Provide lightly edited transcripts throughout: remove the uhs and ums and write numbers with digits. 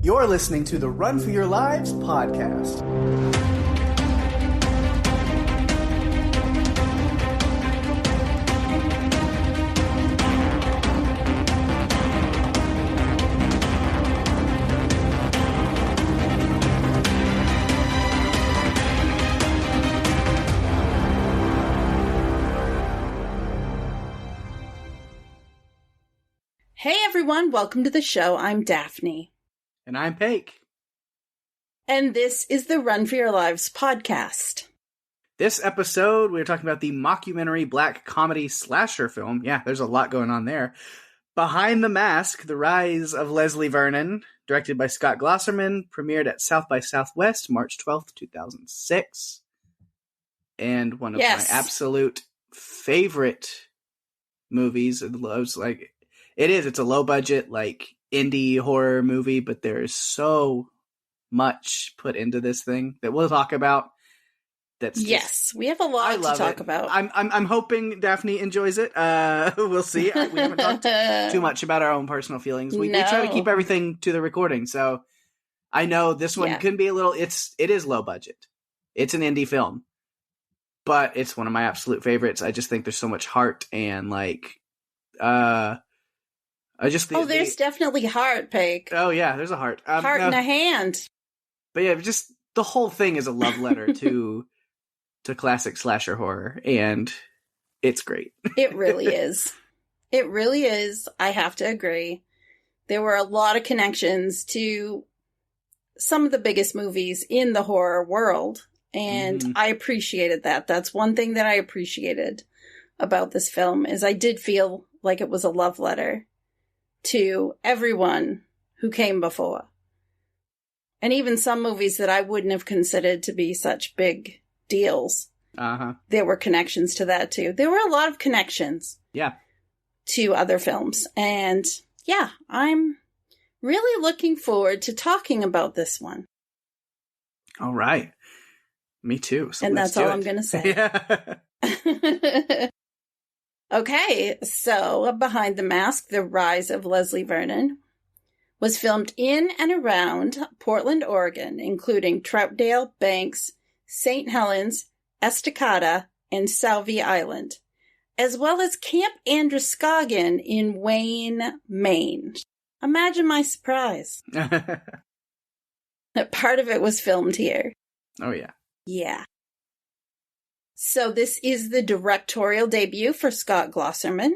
You're listening to the Run for Your Lives podcast. Hey everyone, welcome to the show. I'm Daphne. And I'm Pake. And this is the Run for Your Lives podcast. This episode, we're talking about the mockumentary black comedy slasher film. Yeah, there's a lot going on there. Behind the Mask, The Rise of Leslie Vernon, directed by Scott Glosserman, premiered at South by Southwest, March 12th, 2006. And one of my absolute favorite movies. It's a low budget, indie horror movie, but there is so much put into this thing that we'll talk about. We have a lot to talk about. I'm hoping Daphne enjoys it. We'll see. We haven't talked too much about our own personal feelings. We try to keep everything to the recording, so I know this one can be a little. It is low budget. It's an indie film, but it's one of my absolute favorites. I just think there's so much heart and there's definitely heart, Pake. Oh yeah, there's a heart. Heart in a hand. But yeah, just the whole thing is a love letter to classic slasher horror, and it's great. It really is. It really is. I have to agree. There were a lot of connections to some of the biggest movies in the horror world, and I appreciated that. That's one thing that I appreciated about this film, is I did feel like it was a love letter to everyone who came before. And even some movies that I wouldn't have considered to be such big deals. There were connections to that too. There were a lot of connections. Yeah. To other films. And yeah, I'm really looking forward to talking about this one. All right. Me too. So and that's all I'm going to say. Yeah. Okay, so Behind the Mask, The Rise of Leslie Vernon was filmed in and around Portland, Oregon, including Troutdale, Banks, St. Helens, Estacada, and Salvie Island, as well as Camp Androscoggin in Wayne, Maine. Imagine my surprise. That part of it was filmed here. Oh, yeah. Yeah. So this is the directorial debut for Scott Glosserman.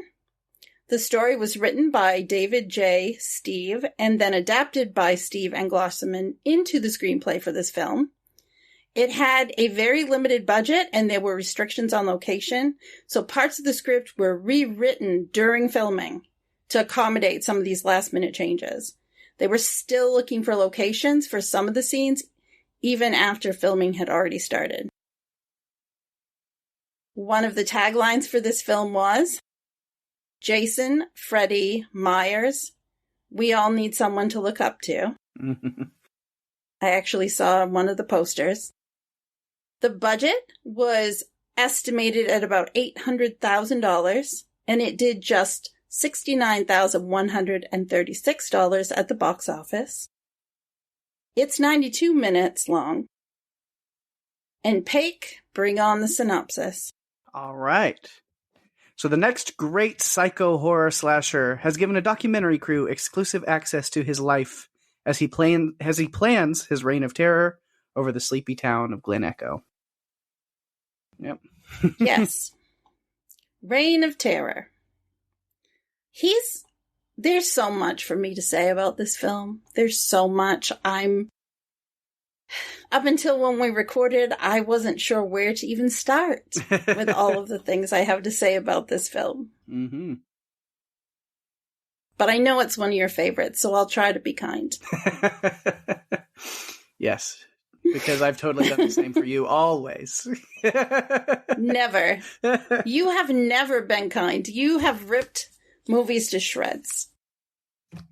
The story was written by David J. Steve and then adapted by Steve and Glosserman into the screenplay for this film. It had a very limited budget and there were restrictions on location, so parts of the script were rewritten during filming to accommodate some of these last-minute changes. They were still looking for locations for some of the scenes, even after filming had already started. One of the taglines for this film was, Jason, Freddy, Myers, we all need someone to look up to. I actually saw one of the posters. The budget was estimated at about $800,000, and it did just $69,136 at the box office. It's 92 minutes long. And Pake, bring on the synopsis. All right. So the next great psycho horror slasher has given a documentary crew exclusive access to his life as he plans his reign of terror over the sleepy town of Glen Echo. Yep. Yes. Reign of Terror. There's so much for me to say about this film. There's so much. Up until when we recorded, I wasn't sure where to even start with all of the things I have to say about this film. Mm-hmm. But I know it's one of your favorites, so I'll try to be kind. Yes, because I've totally done the same for you always. Never. You have never been kind. You have ripped movies to shreds.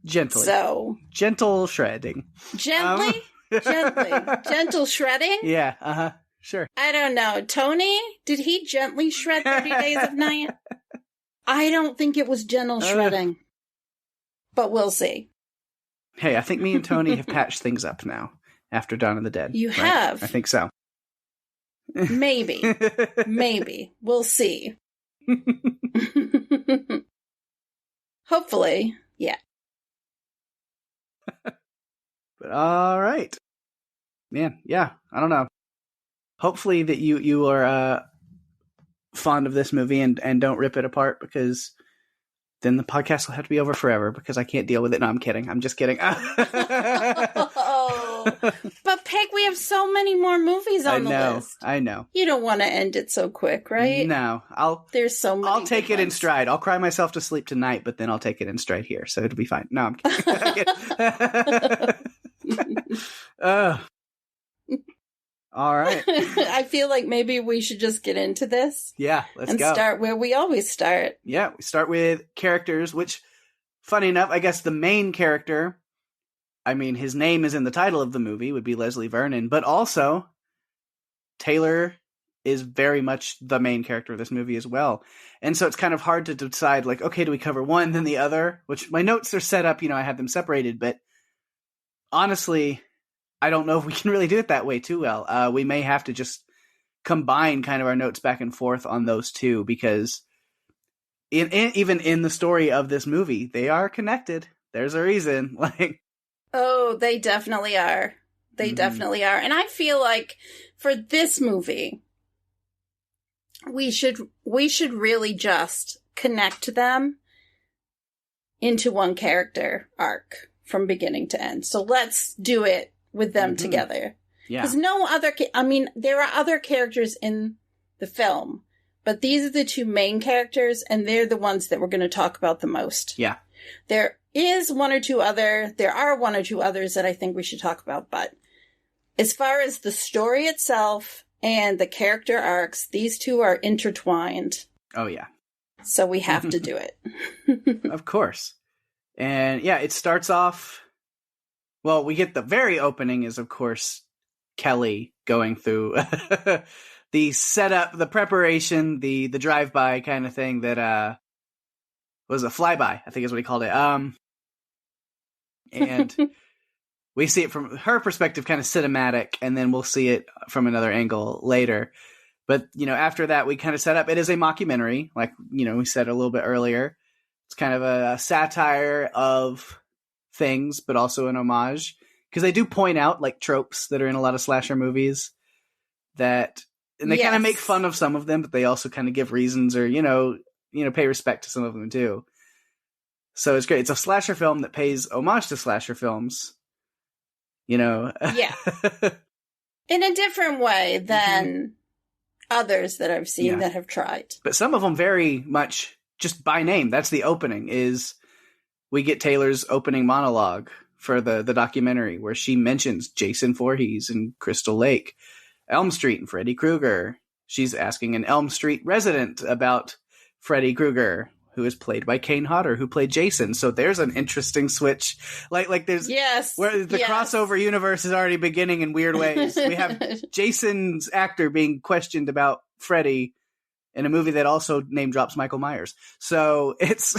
Gently. So. Gentle shredding. Gently? Gentle shredding? Yeah, sure. I don't know. Tony, did he gently shred 30 Days of Night? I don't think it was gentle shredding. But we'll see. Hey, I think me and Tony have patched things up now after Dawn of the Dead. You right? have. I think so. Maybe. Maybe. We'll see. Hopefully. Yeah. But all right. Man, yeah, I don't know. Hopefully that you are fond of this movie and don't rip it apart, because then the podcast will have to be over forever because I can't deal with it. No, I'm kidding. I'm just kidding. Oh, but Peg, we have so many more movies on the list. I know. You don't want to end it so quick, right? No, There's so many. I'll take it in ones. stride. I'll cry myself to sleep tonight, but then I'll take it in stride here, so it'll be fine. No, I'm kidding. All right. I feel like maybe we should just get into this. Yeah, let's and go. Start where we always start. Yeah, we start with characters, which, funny enough, I guess the main character, I mean, his name is in the title of the movie, would be Leslie Vernon, but also Taylor is very much the main character of this movie as well. And so it's kind of hard to decide, like, okay, do we cover one, then the other? Which my notes are set up, I have them separated, but honestly, I don't know if we can really do it that way too well. We may have to just combine kind of our notes back and forth on those two, because even in the story of this movie, they are connected. There's a reason. Oh, they definitely are. They definitely are. And I feel like for this movie, we should really just connect them into one character arc from beginning to end. So let's do it with them together. Yeah. Because there are other characters in the film, but these are the two main characters, and they're the ones that we're going to talk about the most. Yeah. There are one or two others that I think we should talk about, but as far as the story itself and the character arcs, these two are intertwined. Oh, yeah. So we have to do it. Of course. And yeah, it starts off... Well, we get the very opening is, of course, Kelly going through the setup, the preparation, the drive-by kind of thing that was a flyby, I think is what he called it. And we see it from her perspective, kind of cinematic, and then we'll see it from another angle later. But, after that, we kind of set up, it is a mockumentary, like, we said a little bit earlier. It's kind of a satire of things, but also an homage, because they do point out like tropes that are in a lot of slasher movies and they kind of make fun of some of them, but they also kind of give reasons or pay respect to some of them too. So it's great. It's a slasher film that pays homage to slasher films, yeah, in a different way than others that I've seen that have tried. But some of them very much just by name. That's the opening is. We get Taylor's opening monologue for the documentary, where she mentions Jason Voorhees and Crystal Lake, Elm Street and Freddy Krueger. She's asking an Elm Street resident about Freddy Krueger, who is played by Kane Hodder, who played Jason. So there's an interesting switch. Like there's where the crossover universe is already beginning in weird ways. We have Jason's actor being questioned about Freddy in a movie that also name drops Michael Myers. So it's...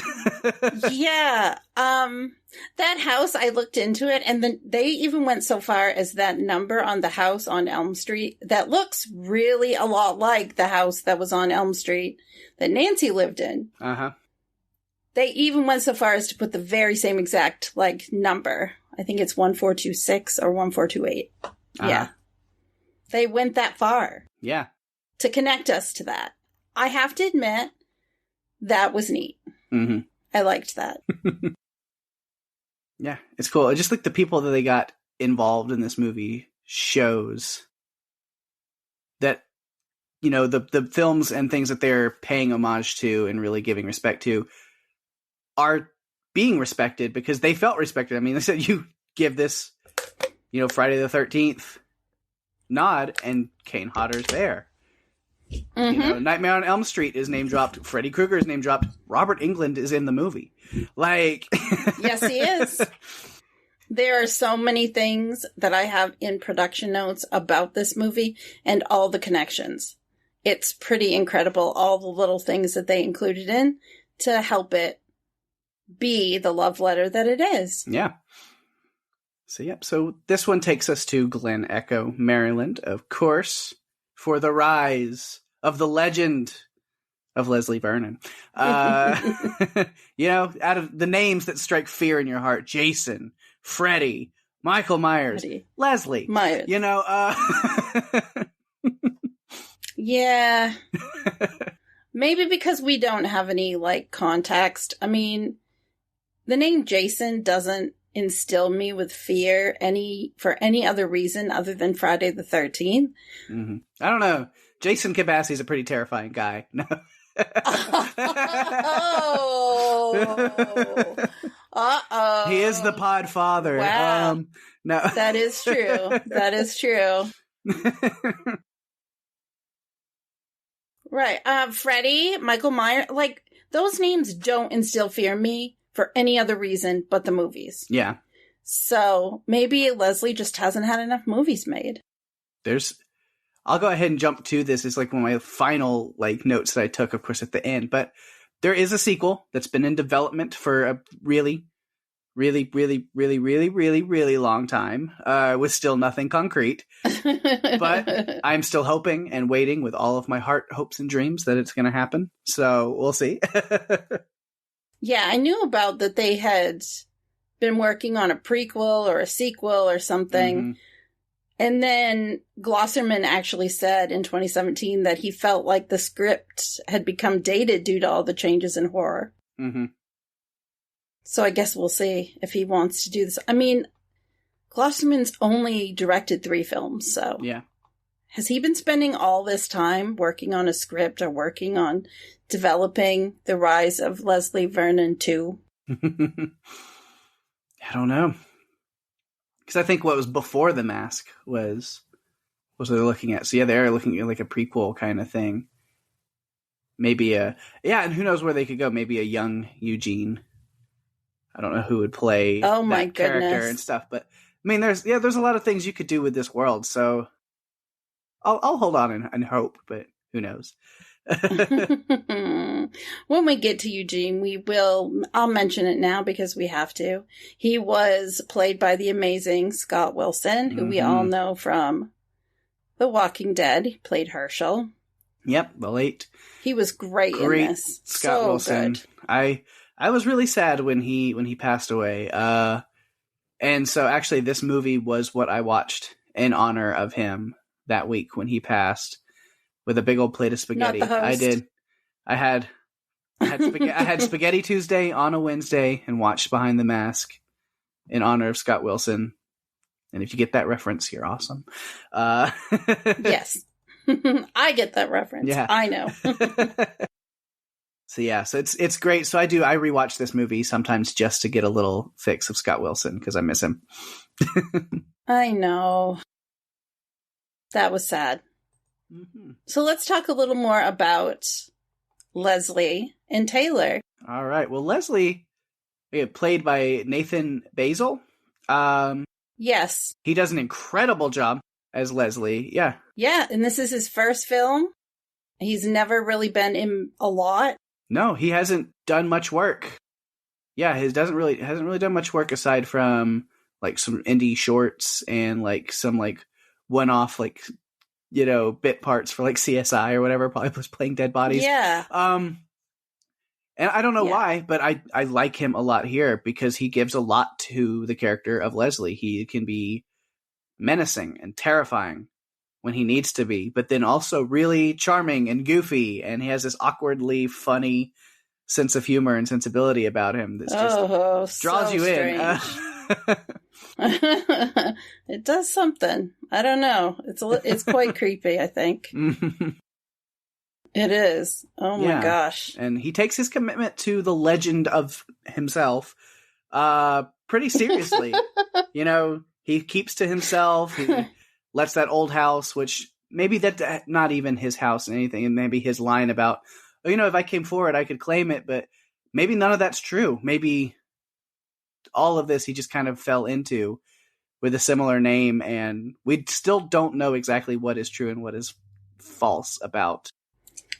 Yeah. That house, I looked into it, and then they even went so far as that number on the house on Elm Street that looks really a lot like the house that was on Elm Street that Nancy lived in. Uh-huh. They even went so far as to put the very same exact, number. I think it's 1426 or 1428. Uh-huh. Yeah. They went that far. Yeah. To connect us to that. I have to admit, that was neat. Mm-hmm. I liked that. Yeah, it's cool. Just like the people that they got involved in this movie shows that, the films and things that they're paying homage to and really giving respect to are being respected because they felt respected. I mean, they said you give this, Friday the 13th nod and Kane Hodder's there. Mm-hmm. Nightmare on Elm Street is name dropped. Freddy Krueger is name dropped. Robert Englund is in the movie. Yes, he is. There are so many things that I have in production notes about this movie and all the connections. It's pretty incredible, all the little things that they included in to help it be the love letter that it is. Yeah. So, yep. So this one takes us to Glen Echo, Maryland, of course, for the rise of the legend of Leslie Vernon. You know, out of the names that strike fear in your heart, Jason, Freddy, Michael Myers, Leslie Myers. You know, yeah. Maybe because we don't have any, like, context. I mean, the name Jason doesn't instill me with fear for any other reason other than Friday the 13th. Mm-hmm. I don't know. Jason Kibasi is a pretty terrifying guy. No. Uh-oh. He is the pod father. Wow. No. That is true. That is true. Right. Freddy, Michael Myers, like, those names don't instill fear in me for any other reason but the movies. Yeah. So maybe Leslie just hasn't had enough movies made. I'll go ahead and jump to this. It's like one of my final like notes that I took, of course, at the end. But there is a sequel that's been in development for a really, really, really, really, really, really, really long time, with still nothing concrete. But I'm still hoping and waiting with all of my heart, hopes, and dreams that it's going to happen. So we'll see. Yeah, I knew about that they had been working on a prequel or a sequel or something. Mm-hmm. And then Glosserman actually said in 2017 that he felt like the script had become dated due to all the changes in horror. Mm-hmm. So I guess we'll see if he wants to do this. I mean, Glosserman's only directed 3 films, so... Yeah. Has he been spending all this time working on a script or working on developing the Rise of Leslie Vernon 2? I don't know. Because I think what was before The Mask was they're looking at. So yeah, they're looking at like a prequel kind of thing. Maybe and who knows where they could go? Maybe a young Eugene. I don't know who would play that character and stuff, but I mean, there's a lot of things you could do with this world. So I'll hold on and hope, but who knows? When we get to Eugene, I'll mention it now because we have to. He was played by the amazing Scott Wilson, who we all know from The Walking Dead. He played Herschel. Yep, the late. He was great in this. Scott Wilson. Good. I was really sad when he passed away. And so actually this movie was what I watched in honor of him that week when he passed. With a big old plate of spaghetti. Not the host. I did. I had Spaghetti Tuesday on a Wednesday and watched Behind the Mask in honor of Scott Wilson. And if you get that reference, you're awesome. Yes. I get that reference. Yeah. I know. So it's great. So I rewatch this movie sometimes just to get a little fix of Scott Wilson because I miss him. I know. That was sad. Mm-hmm. So let's talk a little more about Leslie and Taylor. All right. Well, Leslie, played by Nathan Basil. Yes. He does an incredible job as Leslie. Yeah. Yeah, and this is his first film. He's never really been in a lot. No, he hasn't done much work. Yeah, he hasn't really done much work aside from like some indie shorts and like some like one-off like bit parts for like CSI or whatever, probably was playing dead bodies. Yeah. And I don't know why, but I like him a lot here because he gives a lot to the character of Leslie. He can be menacing and terrifying when he needs to be, but then also really charming and goofy. And he has this awkwardly funny sense of humor and sensibility about him that just draws you in. It does something. I don't know. It's quite creepy, I think. It is. Oh my gosh. And he takes his commitment to the legend of himself pretty seriously. He keeps to himself. He lets that old house, which maybe that's not even his house and anything, and maybe his line about, if I came forward, I could claim it, but maybe none of that's true. Maybe all of this he just kind of fell into with a similar name, and we still don't know exactly what is true and what is false about.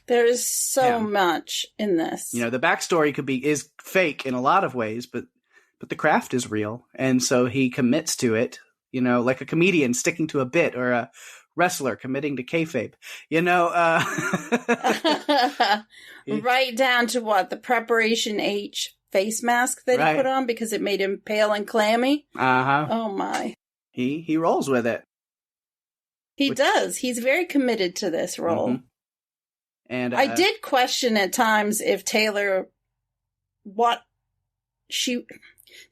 There is so much in this. The backstory is fake in a lot of ways, but but the craft is real. And so he commits to it, you know, like a comedian sticking to a bit, or a wrestler committing to kayfabe, you know. Right down to what? The Preparation H face mask that he put on because it made him pale and clammy. Uh-huh. Oh, my. He rolls with it. He does. He's very committed to this role. Mm-hmm. And I did question at times if Taylor,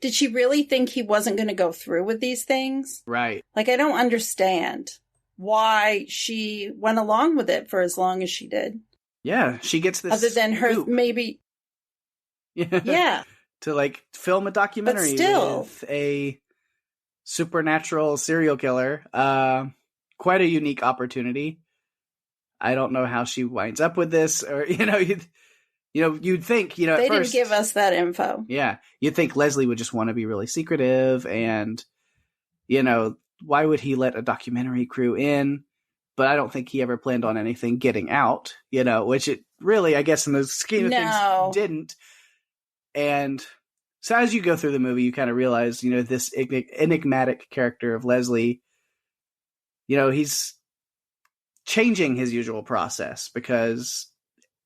did she really think he wasn't going to go through with these things? Right. Like, I don't understand why she went along with it for as long as she did. Yeah, she gets this. Other than her, maybe. Yeah. To, like, film a documentary with a supernatural serial killer. Quite a unique opportunity. I don't know how she winds up with this, or, you know, you'd think, you know, they at first, didn't give us that info. Yeah. You'd think Leslie would just want to be really secretive, and, you know, why would he let a documentary crew in? But I don't think he ever planned on anything getting out, you know, which it really, I guess, in the scheme of things, didn't. And so as you go through the movie, you kind of realize, you know, this enigmatic character of Leslie, you know, he's changing his usual process, because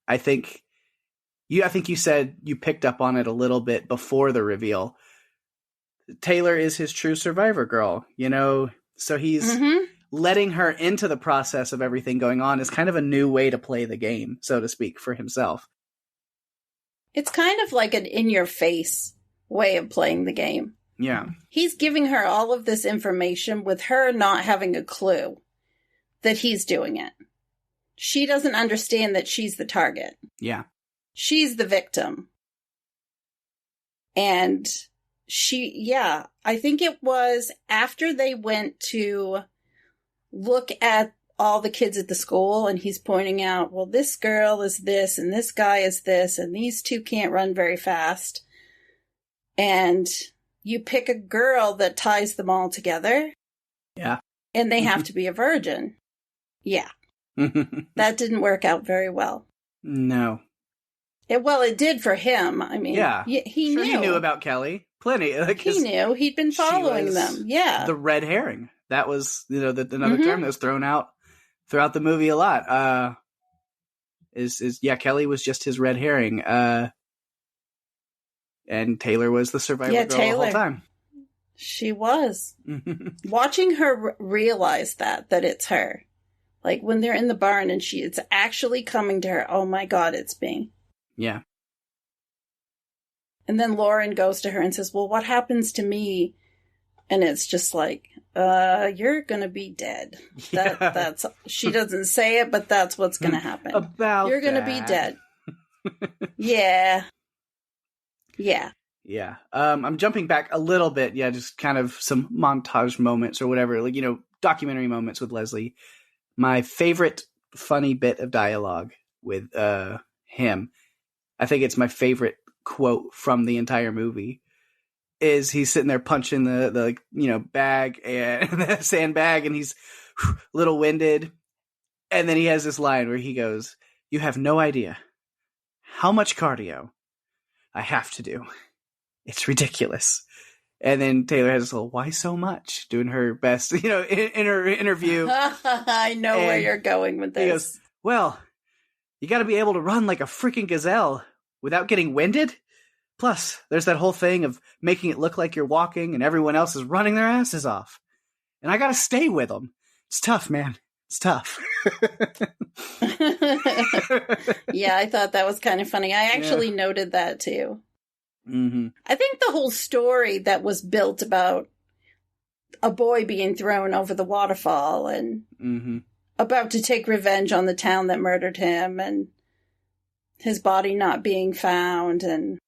I think you said you picked up on it a little bit before the reveal. Taylor is his true survivor girl, you know, so he's letting her into the process of everything going on is kind of a new way to play the game, so to speak, for himself. It's kind of like an in-your-face way of playing the game. Yeah. He's giving her all of this information with her not having a clue that he's doing it. She doesn't understand that she's the target. Yeah. She's the victim. And I think it was after they went to look at all the kids at the school, and he's pointing out, well, this girl is this, and this guy is this, and these two can't run very fast. And you pick a girl that ties them all together. Yeah. And they have to be a virgin. Yeah. That didn't work out very well. No. It did for him. I mean, he knew. He knew about Kelly. Plenty. He knew. He'd been following them. Yeah. The red herring. That was, you know, another term that was thrown out throughout the movie a lot. Kelly was just his red herring. And Taylor was the survivor girl the whole time. She was. Watching her realize that it's her. Like, when they're in the barn and it's actually coming to her, oh my God, it's me. Yeah. And then Lauren goes to her and says, well, what happens to me? And it's just like, you're going to be dead. That's she doesn't say it, but that's what's going to happen. You're going to be dead. Yeah. Yeah. Yeah. I'm jumping back a little bit. Yeah, just kind of some montage moments or whatever, like, you know, documentary moments with Leslie. My favorite funny bit of dialogue with him, I think it's my favorite quote from the entire movie, is he's sitting there punching the you know, bag and the sandbag, and he's a little winded. And then he has this line where he goes, "You have no idea how much cardio I have to do. It's ridiculous." And then Taylor has this little, "Why so much?" doing her best, you know, in her interview. I know where you're going with this. He goes, "Well, you got to be able to run like a freaking gazelle without getting winded. Plus, there's that whole thing of making it look like you're walking and everyone else is running their asses off. And I got to stay with them. It's tough, man. It's tough." Yeah, I thought that was kind of funny. I actually noted that too. Mm-hmm. I think the whole story that was built about a boy being thrown over the waterfall and about to take revenge on the town that murdered him, and his body not being found, and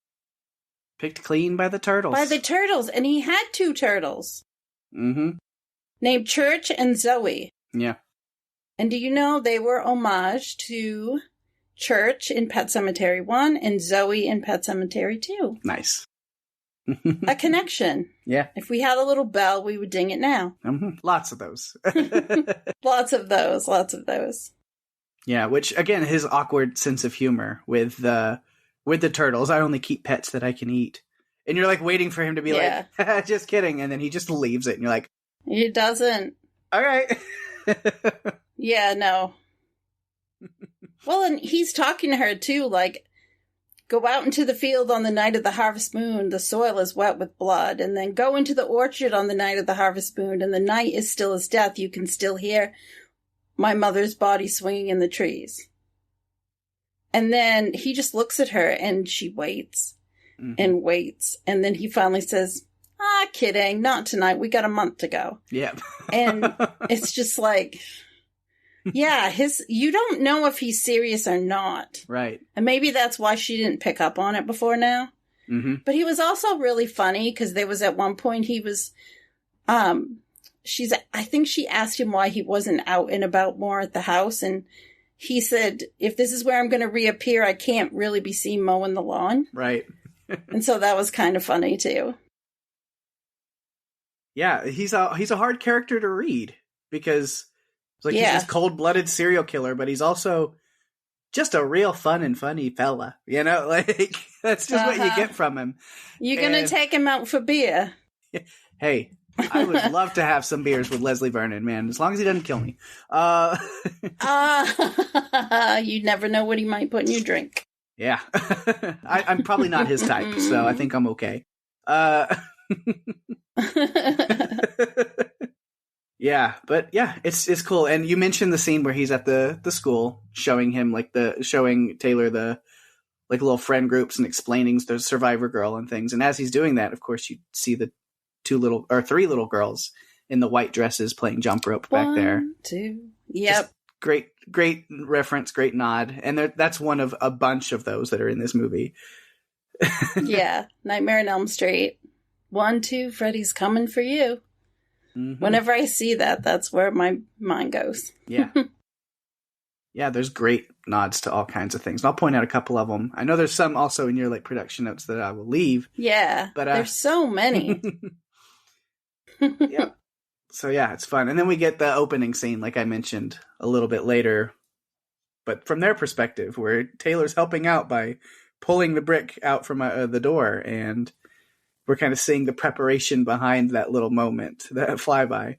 picked clean by the turtles. And he had two turtles. Named Church and Zoe. Yeah. And do you know they were homage to Church in Pet Sematary 1 and Zoe in Pet Sematary 2. Nice. A connection. Yeah. If we had a little bell, we would ding it now. Lots of those. Lots of those. Yeah, which, again, his awkward sense of humor with the turtles. I only keep pets that I can eat. And you're like waiting for him to be Yeah. like, just kidding. And then he just leaves it. And you're like, He doesn't. all right. Yeah, no. Well, and he's talking to her too, like, go out into the field on the night of the harvest moon, the soil is wet with blood, and then go into the orchard on the night of the harvest moon, and the night is still as death, you can still hear my mother's body swinging in the trees. And then he just looks at her, and she waits, and waits, and then he finally says, kidding, not tonight, we got a month to go. Yeah. And it's just like... Yeah, you don't know if he's serious or not. Right. And maybe that's why she didn't pick up on it before now. Mm-hmm. But he was also really funny because there was at one point he was, I think she asked him why he wasn't out and about more at the house. And he said, if this is where I'm going to reappear, I can't really be seen mowing the lawn. Right. And so that was kind of funny too. Yeah, he's a hard character to read because... Like, he's this cold-blooded serial killer, but he's also just a real fun and funny fella. You know, like, that's just what you get from him. You're going to take him out for beer. Hey, I would love to have some beers with Leslie Vernon, man, as long as he doesn't kill me. You never know what he might put in your drink. Yeah. I'm probably not his type, so I think I'm okay. Yeah, but yeah, it's cool. And you mentioned the scene where he's at the school showing Taylor the like little friend groups and explaining the Survivor girl and things. And as he's doing that, of course, you see the three little girls in the white dresses playing jump rope back there. 1, 2. Yep. Just great reference, great nod. And that's one of a bunch of those that are in this movie. Yeah. Nightmare on Elm Street. 1, 2, Freddy's coming for you. Mm-hmm. Whenever I see that, that's where my mind goes. Yeah. Yeah, there's great nods to all kinds of things. And I'll point out a couple of them. I know there's some also in your like production notes that I will leave. Yeah, but there's so many. Yeah. So yeah, it's fun. And then we get the opening scene, like I mentioned a little bit later. But from their perspective, where Taylor's helping out by pulling the brick out from the door, and we're kind of seeing the preparation behind that little moment, that flyby.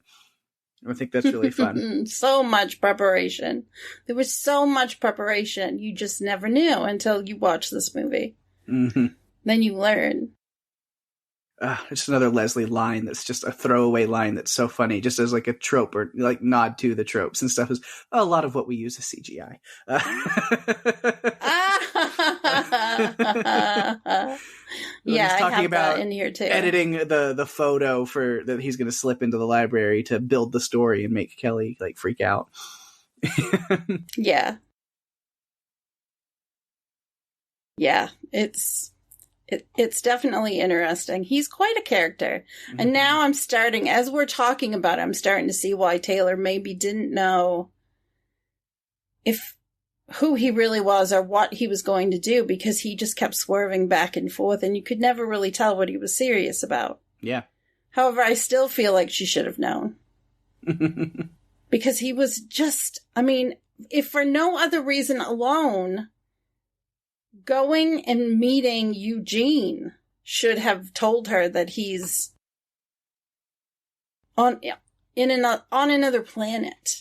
I think that's really fun. So much preparation. There was so much preparation. You just never knew until you watched this movie. Mm-hmm. Then you learn. It's another Leslie line that's just a throwaway line that's so funny, just as like a trope or like nod to the tropes and stuff. Is a lot of what we use is CGI. Yeah, he's talking I have about that in here too. Editing the photo for that he's going to slip into the library to build the story and make Kelly like freak out. Yeah. Yeah, it's definitely interesting. He's quite a character. Mm-hmm. And now as we're talking about it, I'm starting to see why Taylor maybe didn't know who he really was or what he was going to do, because he just kept swerving back and forth and you could never really tell what he was serious about. Yeah. However, I still feel like she should have known. Because he was just, if for no other reason alone, going and meeting Eugene should have told her that he's on another planet.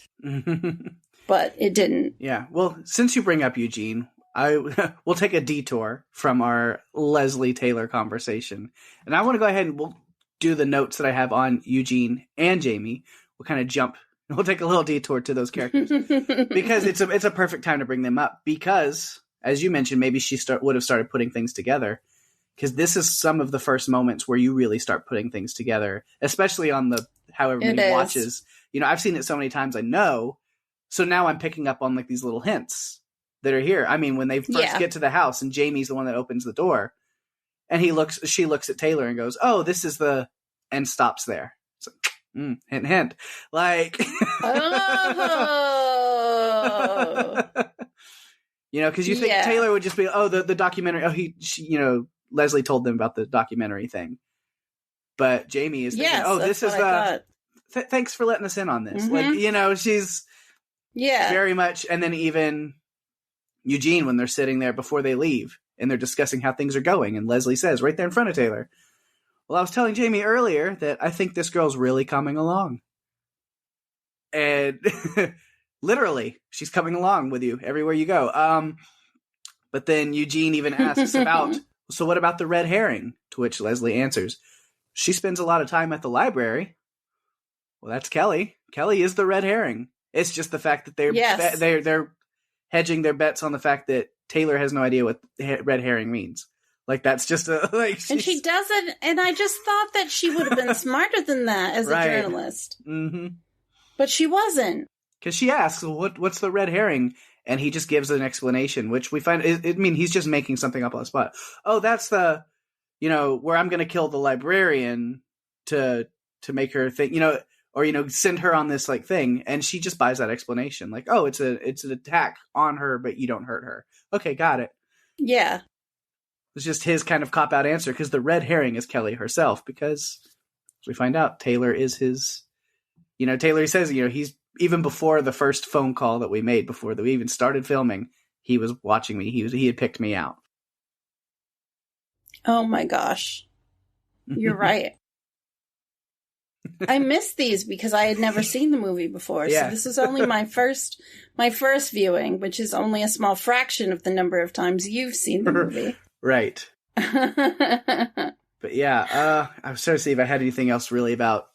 But it didn't. Yeah. Well, since you bring up Eugene, we'll take a detour from our Leslie Taylor conversation. And I want to go ahead and we'll do the notes that I have on Eugene and Jamie. We'll kind of jump. We'll take a little detour to those characters because it's a perfect time to bring them up, because as you mentioned, maybe she would have started putting things together, because this is some of the first moments where you really start putting things together, especially on how everybody watches. I've seen it so many times. I know. So now I'm picking up on like these little hints that are here. When they first get to the house and Jamie's the one that opens the door and she looks at Taylor and goes, "Oh, this is and stops there." So, hint, hint. Like, oh. Because you think Taylor would just be, the documentary. Oh, Leslie told them about the documentary thing. But Jamie is thinking, this is thanks for letting us in on this. Mm-hmm. Like, she's very much. And then even Eugene, when they're sitting there before they leave and they're discussing how things are going. And Leslie says right there in front of Taylor, well, I was telling Jamie earlier that I think this girl's really coming along. And literally, she's coming along with you everywhere you go. But then Eugene even asks about, so what about the red herring? To which Leslie answers, she spends a lot of time at the library. Well, that's Kelly. Kelly is the red herring. It's just the fact that they're hedging their bets on the fact that Taylor has no idea what red herring means. Like, that's just and she doesn't. And I just thought that she would have been smarter than that as a journalist. Mm-hmm. But she wasn't. Because she asks, well, what's the red herring? And he just gives an explanation, which we find, he's just making something up on the spot. Oh, that's the, where I'm going to kill the librarian to make her think, or, send her on this, like, thing. And she just buys that explanation. Like, oh, it's an attack on her, but you don't hurt her. Okay, got it. Yeah. It's just his kind of cop-out answer, because the red herring is Kelly herself, because, as we find out, Taylor is his, Taylor says, he's, even before the first phone call that we made, before we even started filming, he was watching me. He had picked me out. Oh my gosh. You're right. I missed these because I had never seen the movie before. Yeah. So this is only my first viewing, which is only a small fraction of the number of times you've seen the movie. Right. But yeah, I was trying to see if I had anything else really about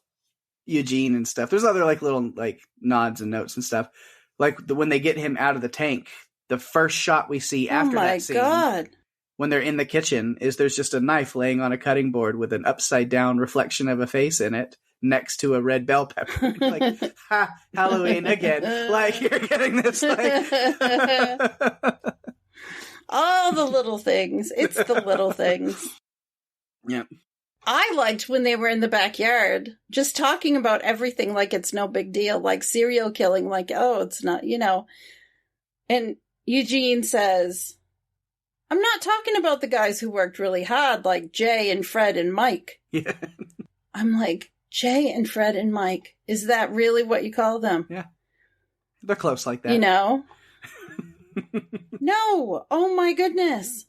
Eugene and stuff. There's other little nods and notes and stuff. Like when they get him out of the tank, the first shot we see after that scene, God, when they're in the kitchen, is there's just a knife laying on a cutting board with an upside down reflection of a face in it next to a red bell pepper. Like, ha, Halloween again. Like, you're getting this, all the little things. It's the little things. Yeah. I liked when they were in the backyard, just talking about everything like it's no big deal, like serial killing, like, oh, it's not, And Eugene says, I'm not talking about the guys who worked really hard, like Jay and Fred and Mike. Yeah. I'm like, Jay and Fred and Mike, is that really what you call them? Yeah. They're close like that. No. Oh my goodness.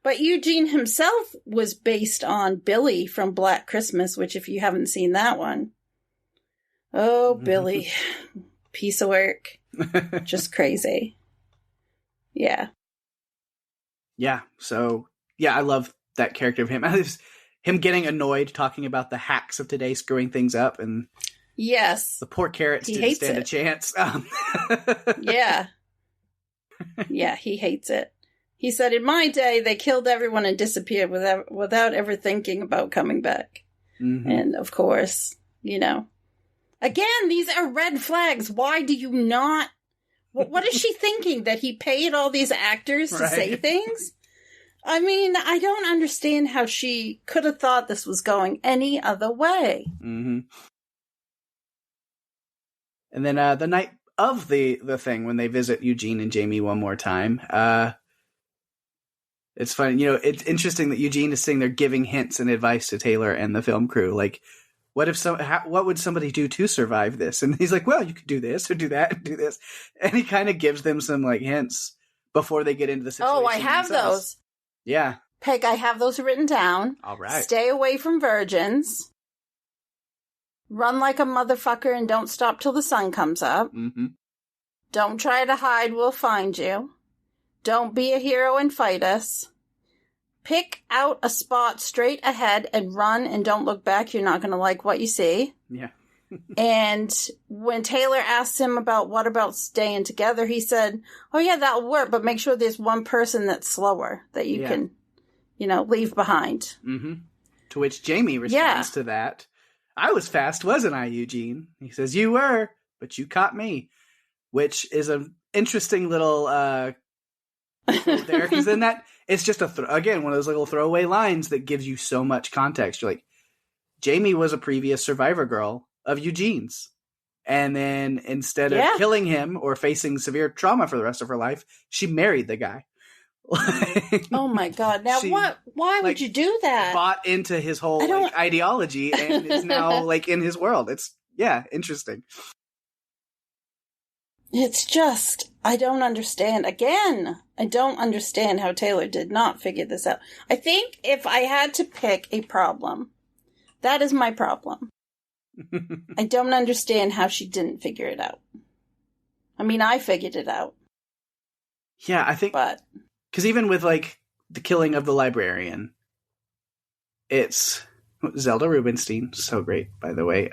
But Eugene himself was based on Billy from Black Christmas, which if you haven't seen that one. Oh, Billy. Piece of work. Just crazy. Yeah. Yeah. So, yeah, I love that character of him. Him getting annoyed talking about the hacks of today screwing things up. And yes. The poor carrots didn't stand a chance. Yeah. Yeah, he hates it. He said, in my day, they killed everyone and disappeared without ever thinking about coming back. Mm-hmm. And, of course, Again, these are red flags. Why do you not... What is she thinking? That he paid all these actors to say things? I mean, I don't understand how she could have thought this was going any other way. Mm-hmm. And then the night of the thing, when they visit Eugene and Jamie one more time... It's funny, it's interesting that Eugene is sitting there giving hints and advice to Taylor and the film crew. Like, what would somebody do to survive this? And he's like, well, you could do this or do that and do this. And he kind of gives them some hints before they get into the situation. Oh, I have those. Yeah. Peg, I have those written down. All right. Stay away from virgins. Run like a motherfucker and don't stop till the sun comes up. Mm-hmm. Don't try to hide, we'll find you. Don't be a hero and fight us. Pick out a spot straight ahead and run and don't look back. You're not going to like what you see. Yeah. And when Taylor asked him what about staying together, he said, oh yeah, that'll work, but make sure there's one person that's slower that you can, leave behind. Mm-hmm. To which Jamie responds to that. I was fast, wasn't I, Eugene? He says, you were, but you caught me. Which is an interesting little... there, because then it's just again one of those little throwaway lines that gives you so much context. You're like, Jamie was a previous survivor girl of Eugene's, and then instead of killing him or facing severe trauma for the rest of her life, she married the guy. Oh my God! Now why would you do that? Bought into his whole ideology and is now in his world. It's interesting. It's just, I don't understand. Again, I don't understand how Taylor did not figure this out. I think if I had to pick a problem, that is my problem. I don't understand how she didn't figure it out. I mean, I figured it out. Yeah, I think... But... Because even with, like, the killing of the librarian, it's... Zelda Rubinstein, so great, by the way.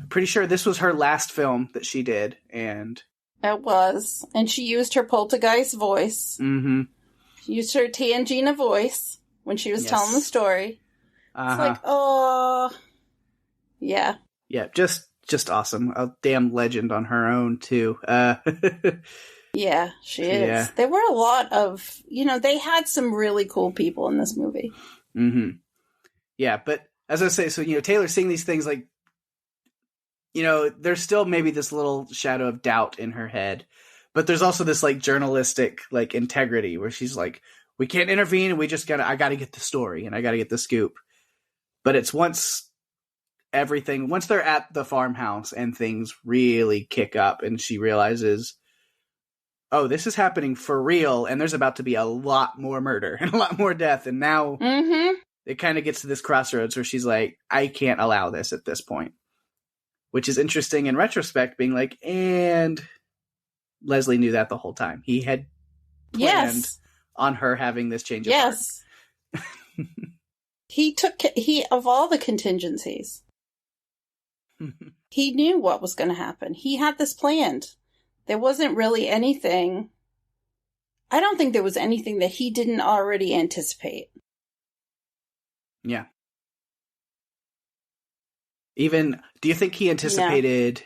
Pretty sure this was her last film that she did, and... It was. And she used her poltergeist voice. Mm-hmm. She used her Tangina voice when she was telling the story. It's like, oh... Yeah. Yeah, just awesome. A damn legend on her own, too. Yeah, she is. Yeah. There were a lot of, they had some really cool people in this movie. Mm-hmm. Yeah, but as I say, so, Taylor's seeing these things like, there's still maybe this little shadow of doubt in her head, but there's also this, like, journalistic, like, integrity where she's like, we can't intervene, and I gotta get the story, and I gotta get the scoop. But it's once they're at the farmhouse and things really kick up and she realizes, oh, this is happening for real, and there's about to be a lot more murder and a lot more death, and now it kind of gets to this crossroads where she's like, I can't allow this at this point. Which is interesting in retrospect, being like, and Leslie knew that the whole time. He had planned on her having this change of heart. He of all the contingencies, he knew what was going to happen. He had this planned. There wasn't really anything. I don't think there was anything that he didn't already anticipate. Yeah. Even, do you think he anticipated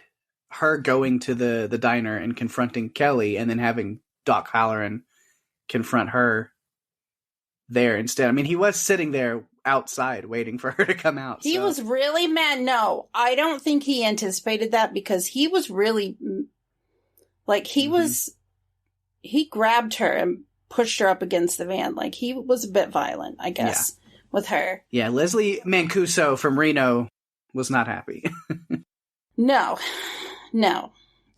her going to the diner and confronting Kelly and then having Doc Halloran confront her there instead? I mean, he was sitting there outside waiting for her to come out. He was really mad. No, I don't think he anticipated that because he was really, like, he grabbed her and pushed her up against the van. Like, he was a bit violent, I guess, with her. Yeah, Leslie Mancuso from Reno was not happy. No,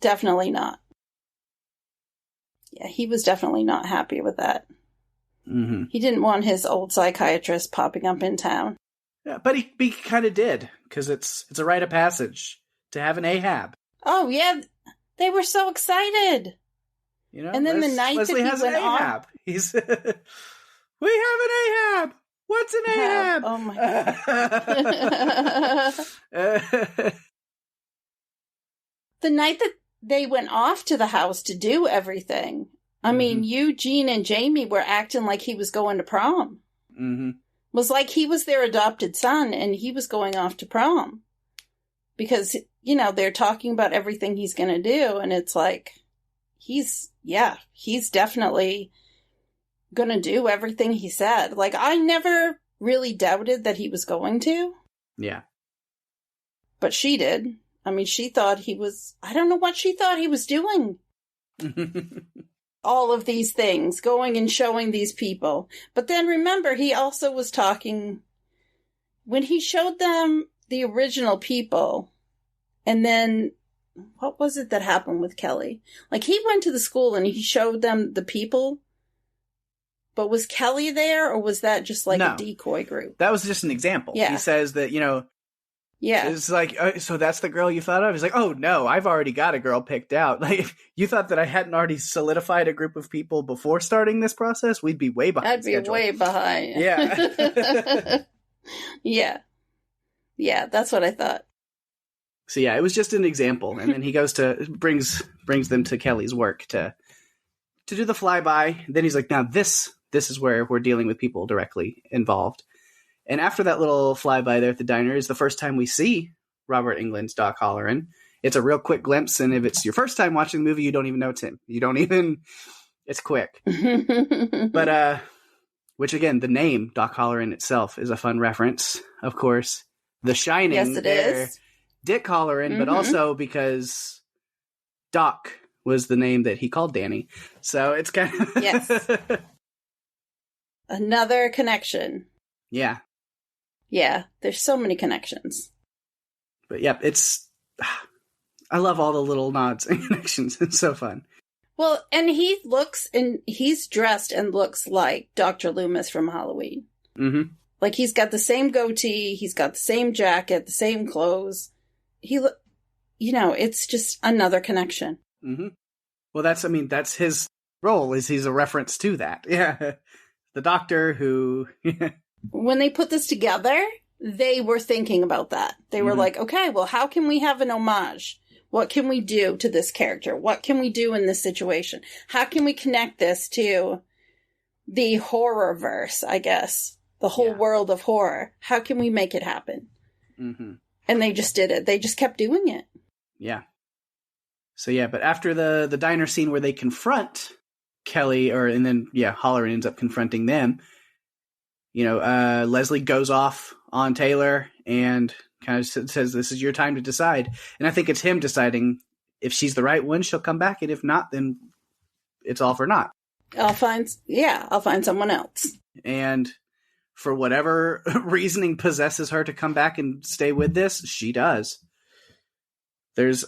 definitely not. Yeah, he was definitely not happy with that. Mm-hmm. He didn't want his old psychiatrist popping up in town. Yeah, but he kind of did, because it's a rite of passage to have an Ahab. Oh, yeah, they were so excited. And then the night Leslie that has he went an Ahab. off... He's, we have an Ahab! What's an Ahab? Oh, my God. The night that they went off to the house to do everything, I mean, Eugene and Jamie were acting like he was going to prom. Mm-hmm. It was like he was their adopted son and he was going off to prom. Because, they're talking about everything he's going to do. And it's like, he's definitely going to do everything he said. Like, I never really doubted that he was going to. Yeah. But she did. I mean, she thought he was... I don't know what she thought he was doing. All of these things, going and showing these people. But then remember, he also was talking... When he showed them the original people, and then... What was it that happened with Kelly? Like, he went to the school and he showed them the people... But was Kelly there, or was that just like a decoy group? That was just an example. Yeah. He says that, it's like, so that's the girl you thought of? He's like, oh, no, I've already got a girl picked out. Like, if you thought that I hadn't already solidified a group of people before starting this process, we'd be way behind schedule. I'd be way behind. Yeah. Yeah, that's what I thought. So, yeah, it was just an example. And then he brings them to Kelly's work to do the flyby. Then he's like, now this is where we're dealing with people directly involved. And after that little flyby there at the diner is the first time we see Robert Englund's Doc Halloran. It's a real quick glimpse, and if it's your first time watching the movie, you don't even know it's him. It's quick. But, which again, the name Doc Halloran itself is a fun reference. Of course, The Shining. Yes, it is. Dick Halloran, but also because Doc was the name that he called Danny. So it's kind of... Yes. Another connection. Yeah. Yeah, there's so many connections. But yep, it's... I love all the little nods and connections. It's so fun. Well, and he's dressed and looks like Dr. Loomis from Halloween. Mm-hmm. Like, he's got the same goatee, he's got the same jacket, the same clothes. It's just another connection. Mm-hmm. Well, that's his role, is he's a reference to that. Yeah. The doctor who... When they put this together, they were thinking about that. They were like, okay, well, how can we have an homage? What can we do to this character? What can we do in this situation? How can we connect this to the horror verse, I guess? The whole world of horror. How can we make it happen? Mm-hmm. And they just did it. They just kept doing it. Yeah. So yeah, but after the diner scene where they confront Kelly, and then Halloran ends up confronting them, Leslie goes off on Taylor and kind of says, this is your time to decide. And I think it's him deciding if she's the right one, she'll come back. And if not, then it's all for naught. I'll find someone else. And for whatever reasoning possesses her to come back and stay with this, she does.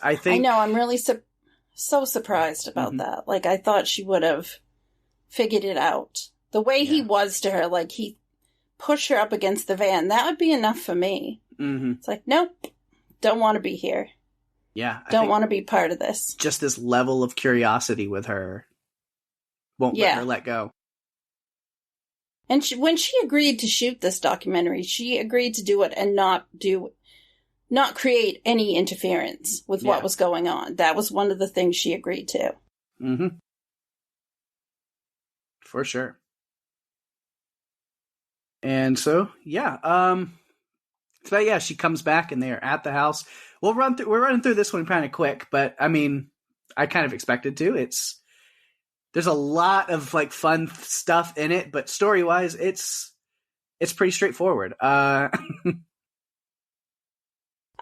I know, I'm really so surprised about that. Like, I thought she would have figured it out. The way he was to her, like, he pushed her up against the van, that would be enough for me. Mm-hmm. It's like, nope, don't want to be here. Yeah. Don't want to be part of this. Just this level of curiosity with her won't let her let go. And when she agreed to shoot this documentary, she agreed to do it and not create any interference with what was going on. That was one of the things she agreed to. Mm-hmm. For sure. And so, she comes back and they are at the house. We're running through this one kind of quick, but I mean, I kind of expected to. There's a lot of like fun stuff in it, but story-wise, it's pretty straightforward.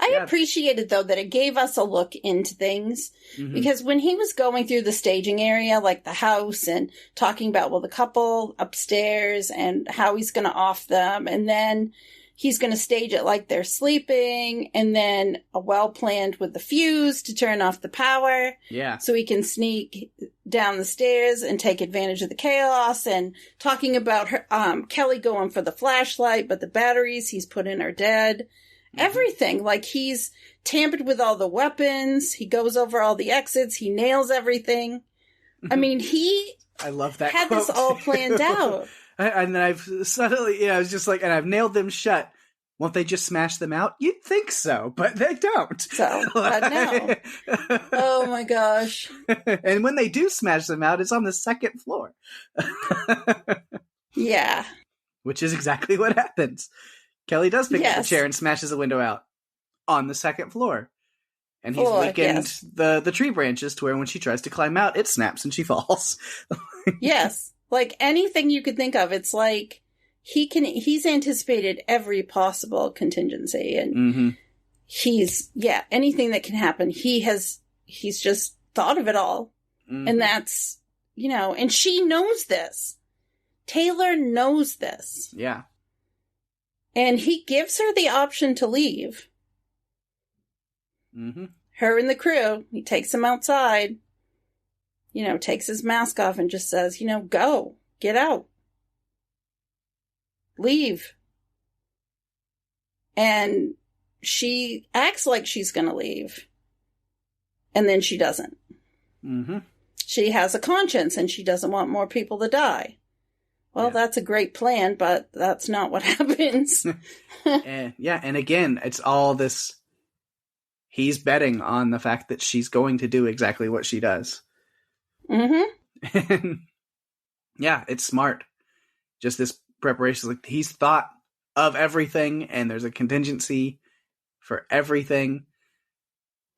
I appreciated, though, that it gave us a look into things, because when he was going through the staging area, like the house, and talking about, the couple upstairs and how he's going to off them, and then he's going to stage it like they're sleeping, and then a well-planned with the fuse to turn off the power. Yeah. So he can sneak down the stairs and take advantage of the chaos, and talking about her, Kelly going for the flashlight, but the batteries he's put in are dead. Everything. Like, he's tampered with all the weapons. He goes over all the exits. He nails everything. I mean, I love that had quote. this all planned out. And then I've suddenly, I was just like, and I've nailed them shut. Won't they just smash them out? You'd think so, but they don't. So, but no. Oh my gosh. And when they do smash them out, it's on the second floor. Yeah. Which is exactly what happens. Kelly does pick up the chair and smashes the window out on the second floor. And he's weakened the tree branches to where when she tries to climb out, it snaps and she falls. Yes. Like, anything you could think of, it's like he's anticipated every possible contingency, and anything that can happen, he's just thought of it all. And that's, and she knows this. Taylor knows this. Yeah. And he gives her the option to leave. Mm-hmm. Her and the crew. He takes them outside, takes his mask off and just says, go, get out, leave. And she acts like she's going to leave. And then she doesn't. Mm-hmm. She has a conscience and she doesn't want more people to die. Well, that's a great plan, but that's not what happens. And again, it's all this. He's betting on the fact that she's going to do exactly what she does. Mm-hmm. And it's smart. Just this preparation. Like, he's thought of everything, and there's a contingency for everything.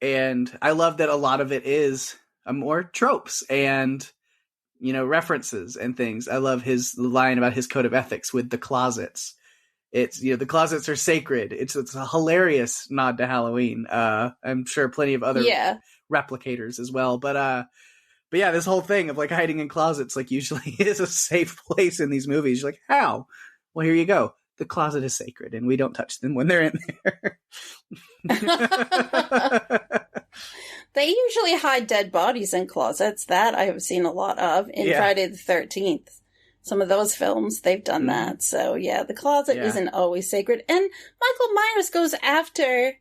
And I love that a lot of it is more tropes and references and things. I love his line about his code of ethics with the closets. It's, the closets are sacred. It's a hilarious nod to Halloween. I'm sure plenty of other replicators as well. But this whole thing of like hiding in closets, like, usually is a safe place in these movies. You're like, how? Well, here you go. The closet is sacred and we don't touch them when they're in there. They usually hide dead bodies in closets. That I have seen a lot of in Friday the 13th. Some of those films, they've done that. So, yeah, the closet isn't always sacred. And Michael Myers goes after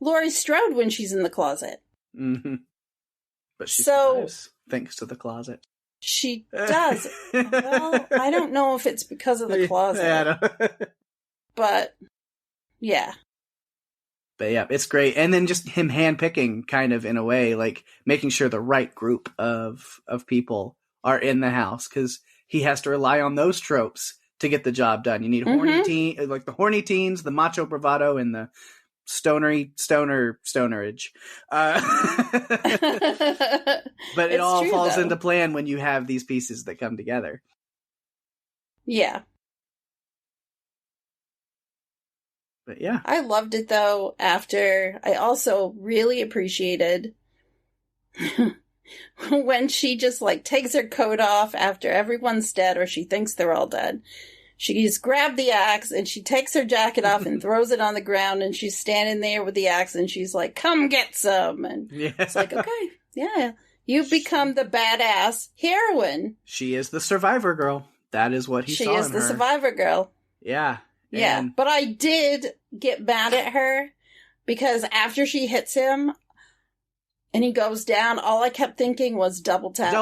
Laurie Strode when she's in the closet. Mm-hmm. But she survives thanks to the closet. She does. Well, I don't know if it's because of the closet. Yeah, but, yeah. But yeah, it's great. And then just him handpicking, kind of, in a way, like making sure the right group of people are in the house, because he has to rely on those tropes to get the job done. You need horny like the horny teens, the macho bravado, and the stonerage. But it all falls into plan when you have these pieces that come together. Yeah. But yeah. I loved it, though, after. I also really appreciated when she just, like, takes her coat off after everyone's dead, or she thinks they're all dead. She's grabbed the axe, and she takes her jacket off and throws it on the ground, and she's standing there with the axe, and she's like, come get some. And it's like, okay, yeah, you've become the badass heroine. She is the survivor girl. That is what he saw in her. She is the survivor girl. Yeah. Yeah, but I did get mad at her because after she hits him and he goes down, all I kept thinking was double tap.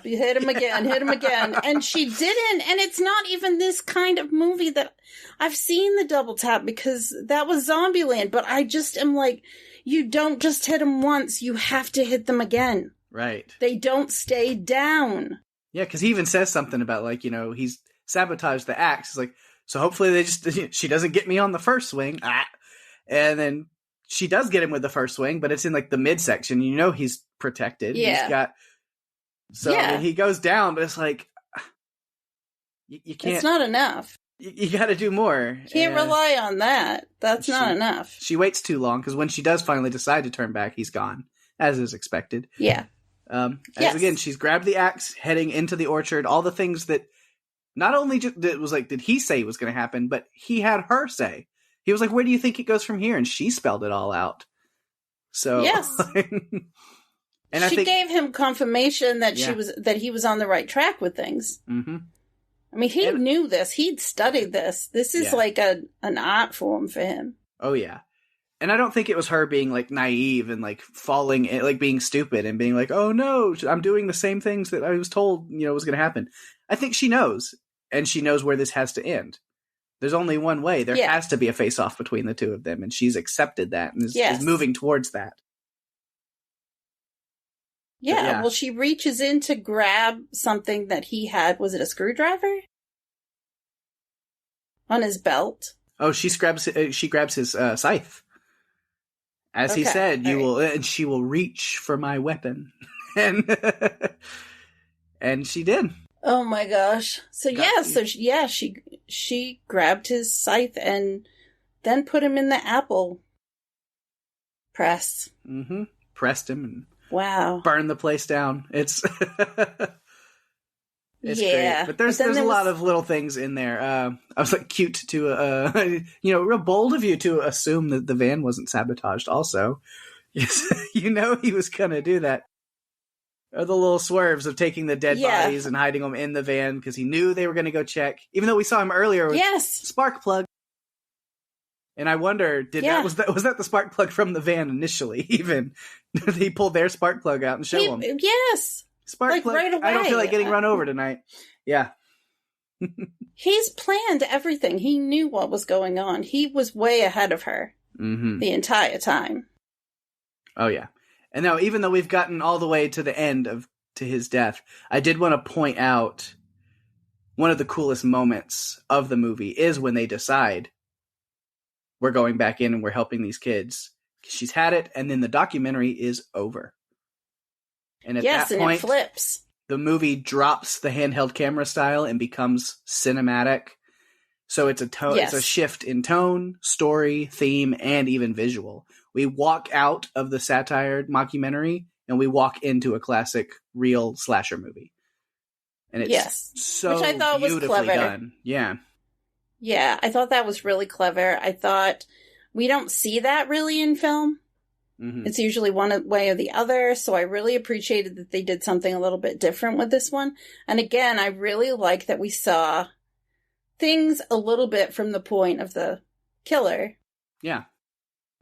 You hit him again. And she didn't. And it's not even this kind of movie that I've seen the double tap, because that was Zombieland. But I just am like, you don't just hit them once. You have to hit them again. Right. They don't stay down. Yeah, because he even says something about, like, he's sabotaged the axe. He's like, so hopefully she doesn't get me on the first swing. And then she does get him with the first swing, but it's in, like, the midsection. He's protected. Yeah. I mean, he goes down, but it's like, you can't. It's not enough. You got to do more. Can't rely on that. That's not enough. She waits too long, because when she does finally decide to turn back, he's gone, as is expected. Yeah. Again, she's grabbed the axe, heading into the orchard, all the things that not only it was like, did he say was going to happen, but he had her say. He was like, where do you think it goes from here? And she spelled it all out. So yes. And she gave him confirmation that he was on the right track with things. Mm-hmm. I mean, he knew this. He'd studied this. This is like an art form for him. Oh, yeah. And I don't think it was her being, like, naive and, like, falling, like, being stupid and being like, oh, no, I'm doing the same things that I was told, was going to happen. I think she knows, and she knows where this has to end. There's only one way. There has to be a face-off between the two of them, and she's accepted that and is moving towards that. Yeah, well, she reaches in to grab something that he had. Was it a screwdriver? On his belt? Oh, she grabs his scythe. As he said, and she will reach for my weapon. And she did. Oh my gosh. So she grabbed his scythe and then put him in the apple press. Mm-hmm. Pressed him and burned the place down. It's great. But there's a lot of little things in there. I was like, cute to real bold of you to assume that the van wasn't sabotaged also. Yes, he was gonna do that. Or the little swerves of taking the dead bodies and hiding them in the van because he knew they were going to go check. Even though we saw him earlier with spark plug. And I wonder, was that the spark plug from the van initially? Even he pulled their spark plug out and show them. Yes, spark plug. Right away. I don't feel like getting run over tonight. Yeah, he's planned everything. He knew what was going on. He was way ahead of her the entire time. Oh yeah. And now, even though we've gotten all the way to the end to his death, I did want to point out one of the coolest moments of the movie is when they decide we're going back in and we're helping these kids. She's had it, and then the documentary is over. And at that point, it flips. The movie drops the handheld camera style and becomes cinematic. So it's it's a shift in tone, story, theme, and even visual. We walk out of the satire mockumentary and we walk into a classic, real slasher movie. And it's so which I thought was clever. Done. Yeah. Yeah, I thought that was really clever. I thought we don't see that really in film. Mm-hmm. It's usually one way or the other, so I really appreciated that they did something a little bit different with this one. And again, I really like that we saw things a little bit from the point of the killer. Yeah.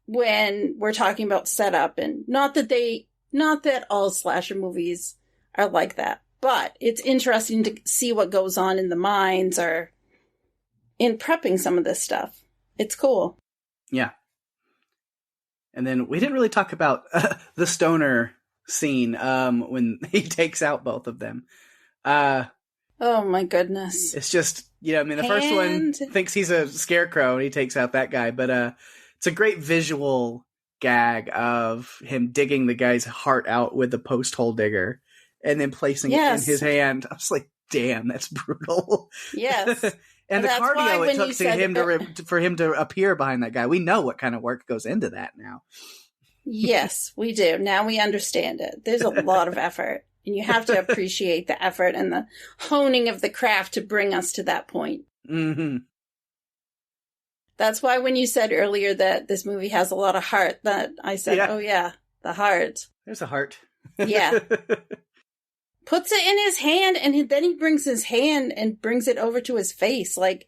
When we're talking about setup, and not that all slasher movies are like that, but it's interesting to see what goes on in the minds or in prepping some of this stuff. It's cool. Yeah. And then we didn't really talk about the stoner scene when he takes out both of them. Oh my goodness. It's just, the first one thinks he's a scarecrow and he takes out that guy, but it's a great visual gag of him digging the guy's heart out with the post hole digger and then placing it in his hand. I was like, damn, that's brutal. Yes. And the cardio it took for him to appear behind that guy. We know what kind of work goes into that now. Yes, we do. Now we understand it. There's a lot of effort. And you have to appreciate the effort and the honing of the craft to bring us to that point. Mm-hmm. That's why when you said earlier that this movie has a lot of heart, that I said, oh yeah, the heart. There's a heart. Yeah. Puts it in his hand, and then he brings his hand and brings it over to his face. Like,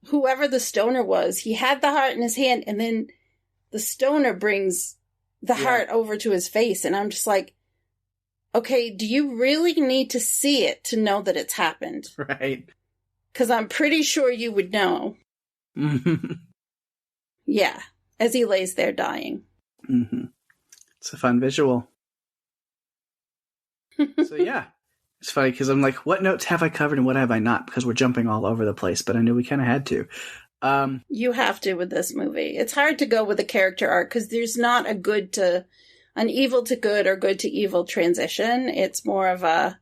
whoever the stoner was, he had the heart in his hand, and then the stoner brings the heart over to his face. And I'm just like, okay, do you really need to see it to know that it's happened? Right. Because I'm pretty sure you would know. Mm-hmm. Yeah, as he lays there dying. Mm-hmm. It's a fun visual. So yeah, it's funny because I'm like, what notes have I covered and what have I not? Because we're jumping all over the place, but I knew we kind of had to. You have to with this movie. It's hard to go with a character arc because there's not an evil to good or good to evil transition. It's more of a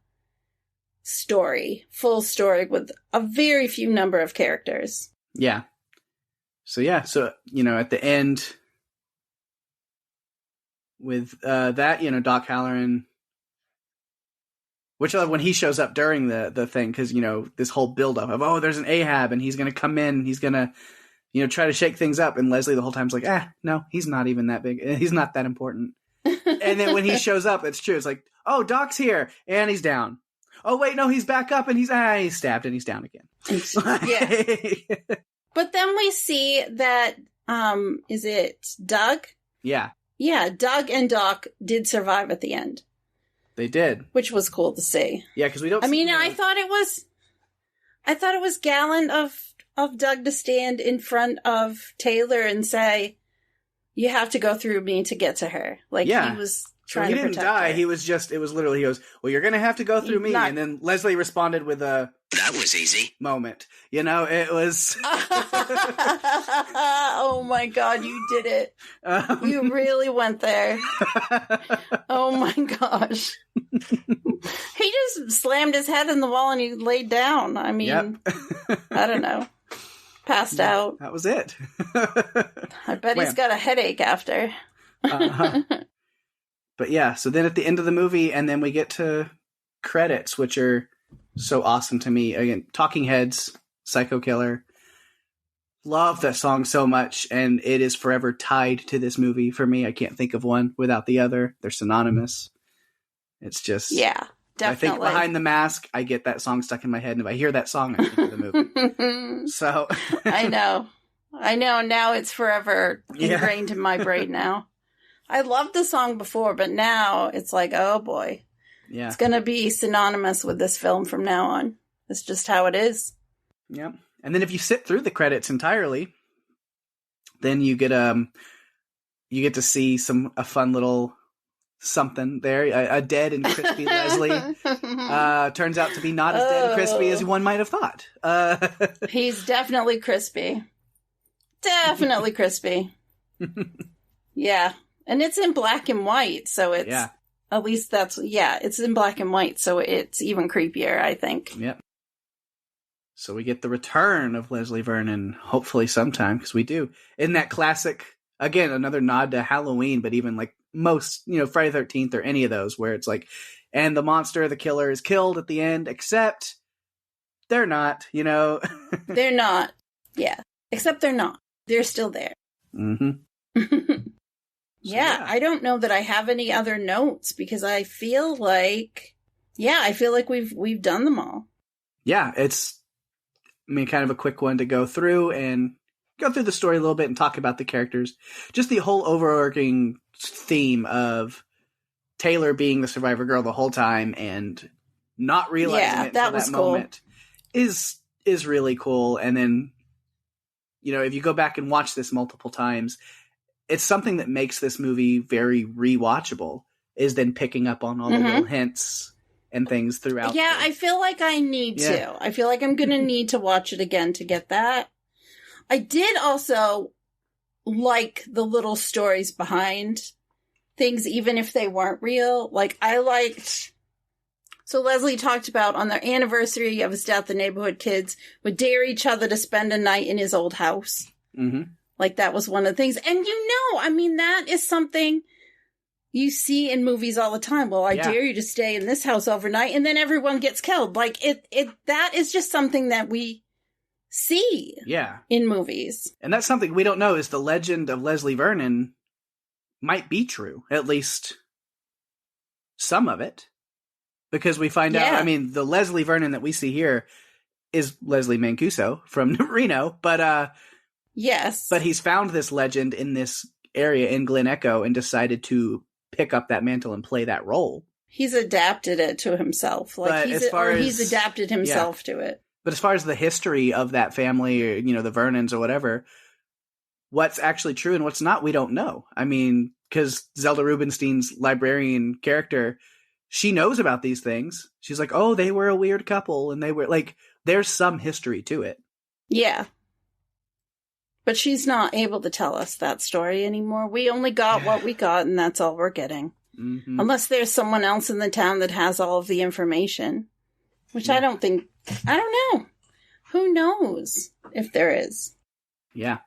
full story with a very few number of characters. Yeah. So at the end with that, Doc Halloran, which I love when he shows up during the thing, because, this whole buildup of, there's an Ahab and he's going to come in, he's going to, try to shake things up. And Leslie the whole time's like, no, he's not even that big. He's not that important. And then when he shows up, it's true. It's like, oh, Doc's here and he's down. Oh, wait, no, he's back up and he's stabbed and he's down again. Yeah. But then we see that, is it Doug? Yeah. Yeah, Doug and Doc did survive at the end. They did. Which was cool to see. Yeah, because we don't I thought it was gallant of Doug to stand in front of Taylor and say, you have to go through me to get to her. Like, he was trying to protect her. He didn't die. He was it was literally, he goes, well, you're going to have to go through me. And then Leslie responded with a, that was easy moment. It was. Oh my God, you did it. You really went there. Oh my gosh. He just slammed his head in the wall and he laid down. I mean, I don't know. Passed out. That was it. I bet he's got a headache after. But yeah, so then at the end of the movie, and then we get to credits, which are so awesome to me. Again, Talking Heads, Psycho Killer. Love that song so much, and it is forever tied to this movie for me. I can't think of one without the other. They're synonymous. It's just... Yeah, definitely. I think Behind the Mask, I get that song stuck in my head, and if I hear that song, I think of the movie. So... I know. Now it's forever ingrained in my brain now. I loved the song before, but now it's like, oh boy. Yeah. It's going to be synonymous with this film from now on. It's just how it is. Yep. And then if you sit through the credits entirely, then you get to see a fun little something there. A dead and crispy Leslie turns out to be not as dead and crispy as one might have thought. He's definitely crispy. Definitely crispy. Yeah. And it's in black and white, so it's... Yeah. At least it's in black and white, so it's even creepier, I think. Yep. So we get the return of Leslie Vernon, hopefully sometime, because we do. In that classic, again, another nod to Halloween, but even like most, Friday the 13th or any of those, where it's like, and the monster, the killer, is killed at the end, except they're not, They're not. Yeah. Except they're not. They're still there. Mm-hmm. Yeah, I don't know that I have any other notes because I feel like we've done them all. Yeah, it's, I mean, kind of a quick one to go through and go through the story a little bit and talk about the characters. Just the whole overarching theme of Taylor being the survivor girl the whole time and not realizing it until that moment is really cool. And then, you know, if you go back and watch this multiple times, it's something that makes this movie very rewatchable, is then picking up on all the little hints and things throughout. Yeah, I feel like I need to. I feel like I'm going to need to watch it again to get that. I did also like the little stories behind things, even if they weren't real. Like, I liked... So Leslie talked about on their anniversary of his death, the neighborhood kids would dare each other to spend a night in his old house. Mm-hmm. Like, that was one of the things. And I mean, that is something you see in movies all the time. Well, I dare you to stay in this house overnight, and then everyone gets killed. Like, that is just something that we see in movies. And that's something we don't know, is the legend of Leslie Vernon might be true. At least some of it. Because we find out, I mean, the Leslie Vernon that we see here is Leslie Mancuso from Reno, but yes. But he's found this legend in this area in Glen Echo and decided to pick up that mantle and play that role. He's adapted it to himself. Like, he's adapted himself to it. But as far as the history of that family, or, you know, the Vernons or whatever, what's actually true and what's not, we don't know. I mean, because Zelda Rubinstein's librarian character, she knows about these things. She's like, oh, they were a weird couple, and they were like, there's some history to it. Yeah. But she's not able to tell us that story anymore. We only got what we got, and that's all we're getting. Mm-hmm. Unless there's someone else in the town that has all of the information. Which I don't know. Who knows if there is? Yeah.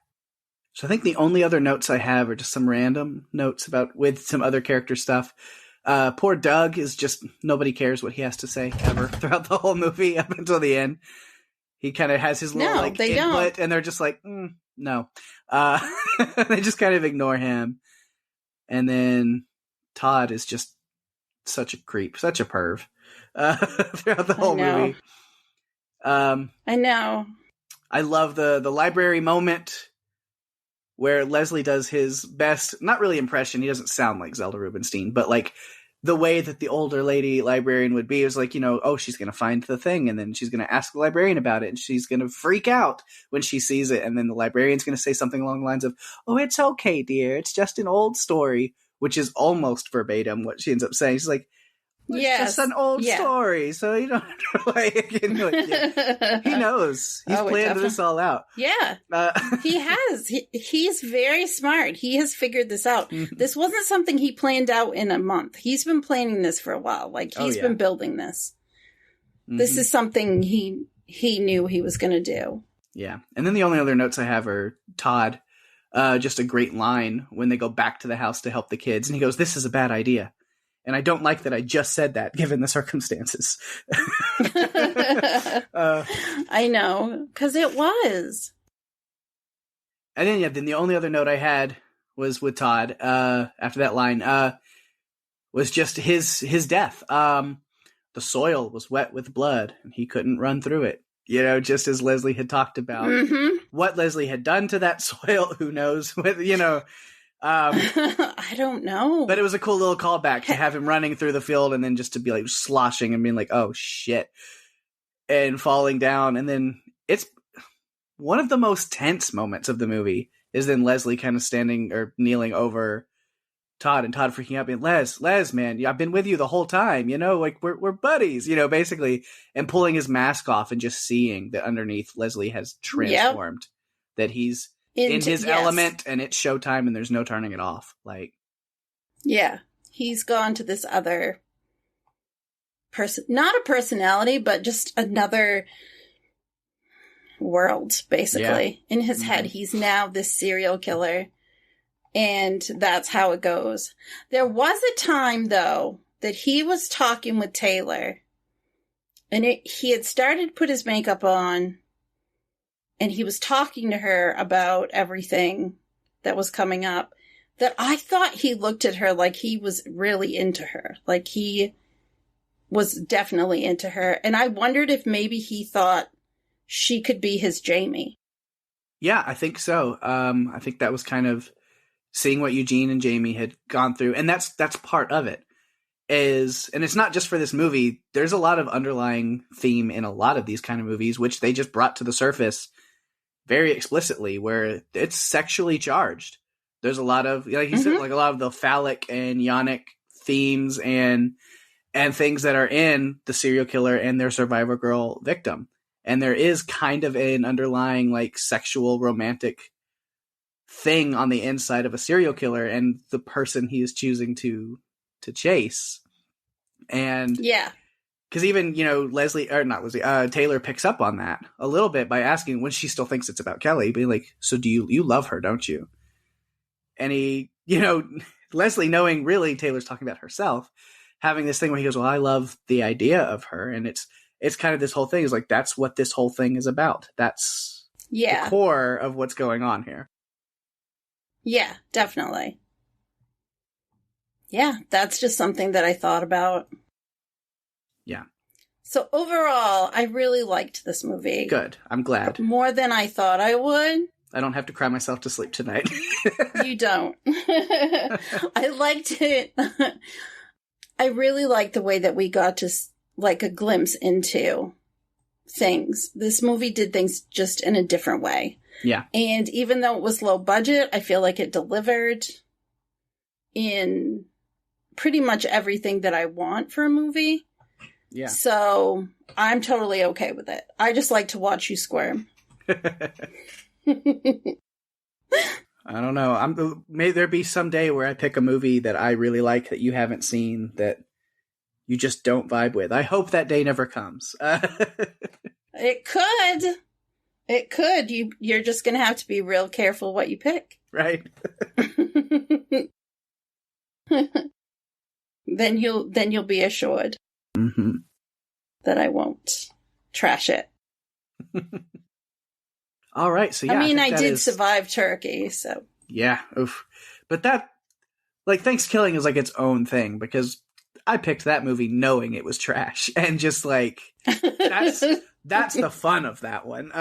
So I think the only other notes I have are just some random notes with some other character stuff. Poor Doug is just, nobody cares what he has to say ever throughout the whole movie up until the end. He kind of has his little input, don't. And they're just like, no. They just kind of ignore him. And then Todd is just such a creep, such a perv throughout the whole movie. I know. I love the library moment where Leslie does his best, not really impression, he doesn't sound like Zelda Rubinstein, but like the way that the older lady librarian would be is like, you know, oh, she's going to find the thing, and then she's going to ask the librarian about it, and she's going to freak out when she sees it, and then the librarian's going to say something along the lines of, oh, it's okay, dear, it's just an old story, which is almost verbatim what she ends up saying. She's like, it's just an old story, so you don't like, you know, he knows. He's planned this all out. Yeah, he has. He's very smart. He has figured this out. This wasn't something he planned out in a month. He's been planning this for a while. Like, he's been building this. Mm-hmm. This is something he knew he was going to do. Yeah, and then the only other notes I have are Todd. Just a great line when they go back to the house to help the kids, and he goes, "This is a bad idea." And I don't like that I just said that, given the circumstances. I know, because it was. And then the only other note I had was with Todd, after that line, was just his death. The soil was wet with blood, and he couldn't run through it. You know, just as Leslie had talked about. Mm-hmm. What Leslie had done to that soil, who knows? You know... I don't know. But it was a cool little callback to have him running through the field and then just to be like sloshing and being like, oh shit, and falling down. And then it's one of the most tense moments of the movie is then Leslie kind of standing or kneeling over Todd, and Todd freaking out being, Les, man, I've been with you the whole time, you know, like we're buddies, you know, basically, and pulling his mask off and just seeing that underneath Leslie has transformed, that he's in his element, and it's showtime, and there's no turning it off. Like, yeah, he's gone to this other person, not a personality, but just another world, basically. In his head, he's now this serial killer, and that's how it goes. There was a time, though, that he was talking with Taylor, and he had started to put his makeup on, and he was talking to her about everything. that was coming up that I thought he looked at her like he was really into her. Like he was definitely into her. And I wondered if maybe he thought she could be his Jamie. Yeah, I think so. I think that was kind of seeing what Eugene and Jamie had gone through. And that's part of it. And it's not just for this movie. There's a lot of underlying theme in a lot of these kind of movies, which they just brought to the surface very explicitly, where it's sexually charged. There's a lot of, like you said, like a lot of the phallic and yonic themes and things that are in the serial killer and their survivor girl victim. And there is kind of an underlying like sexual romantic thing on the inside of a serial killer and the person he is choosing to chase. And yeah, because even, Taylor picks up on that a little bit by asking when she still thinks it's about Kelly, being like, so do you love her, don't you? And he, Leslie, knowing really Taylor's talking about herself, having this thing where he goes, well, I love the idea of her. And it's kind of this whole thing is like, that's what this whole thing is about. That's the core of what's going on here. Yeah, definitely. Yeah, that's just something that I thought about. Yeah. So overall, I really liked this movie. Good. I'm glad. More than I thought I would. I don't have to cry myself to sleep tonight. You don't. I liked it. I really liked the way that we got to like a glimpse into things. This movie did things just in a different way. Yeah. And even though it was low budget, I feel like it delivered in pretty much everything that I want for a movie. Yeah. So I'm totally okay with it. I just like to watch you squirm. I don't know. May there be some day where I pick a movie that I really like that you haven't seen that you just don't vibe with. I hope that day never comes. It could. It could. You're just going to have to be real careful what you pick. Right. Then you'll be assured that I won't trash it. All right, so yeah. I mean, I did survive Turkey, so. Yeah, oof. But that, like, Thanksgiving is like its own thing, because I picked that movie knowing it was trash, and just like, that's the fun of that one.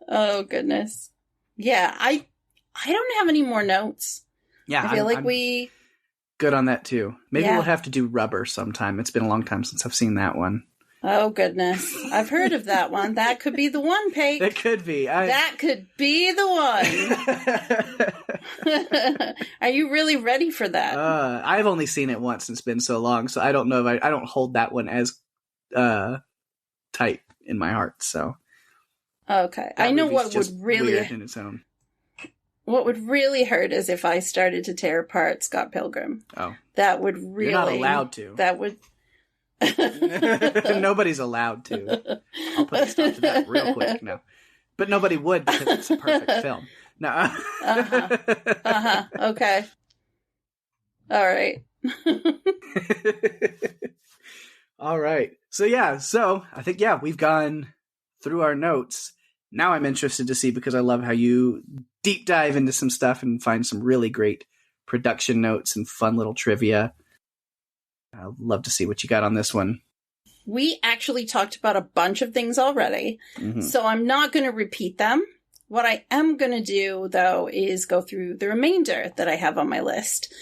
Oh, goodness. Yeah, I don't have any more notes. Yeah, I feel like we... Good on that, too. Maybe we'll have to do Rubber sometime. It's been a long time since I've seen that one. Oh, goodness. I've heard of that one. That could be the one, Pake. It could be. That could be the one. Are you really ready for that? I've only seen it once. It's been so long, so I don't know if I don't hold that one as tight in my heart. So, okay. I know what would really weird in its own. What would really hurt is if I started to tear apart Scott Pilgrim. Oh, that would really. You're not allowed to. That would. Nobody's allowed to. I'll put a stop to that real quick now. But nobody would because it's a perfect film. No. Okay. All right. All right. So I think we've gone through our notes. Now I'm interested to see, because I love how you deep dive into some stuff and find some really great production notes and fun little trivia. I'd love to see what you got on this one. We actually talked about a bunch of things already, so I'm not going to repeat them. What I am going to do, though, is go through the remainder that I have on my list.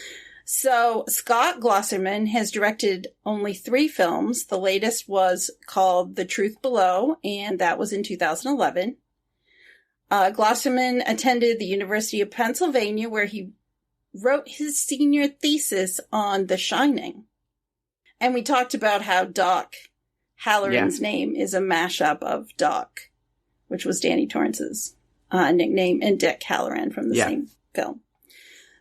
So Scott Glosserman has directed only 3 films. The latest was called The Truth Below, and that was in 2011. Glosserman attended the University of Pennsylvania, where he wrote his senior thesis on The Shining. And we talked about how Doc Halloran's name is a mashup of Doc, which was Danny Torrance's nickname, and Dick Halloran from the same film.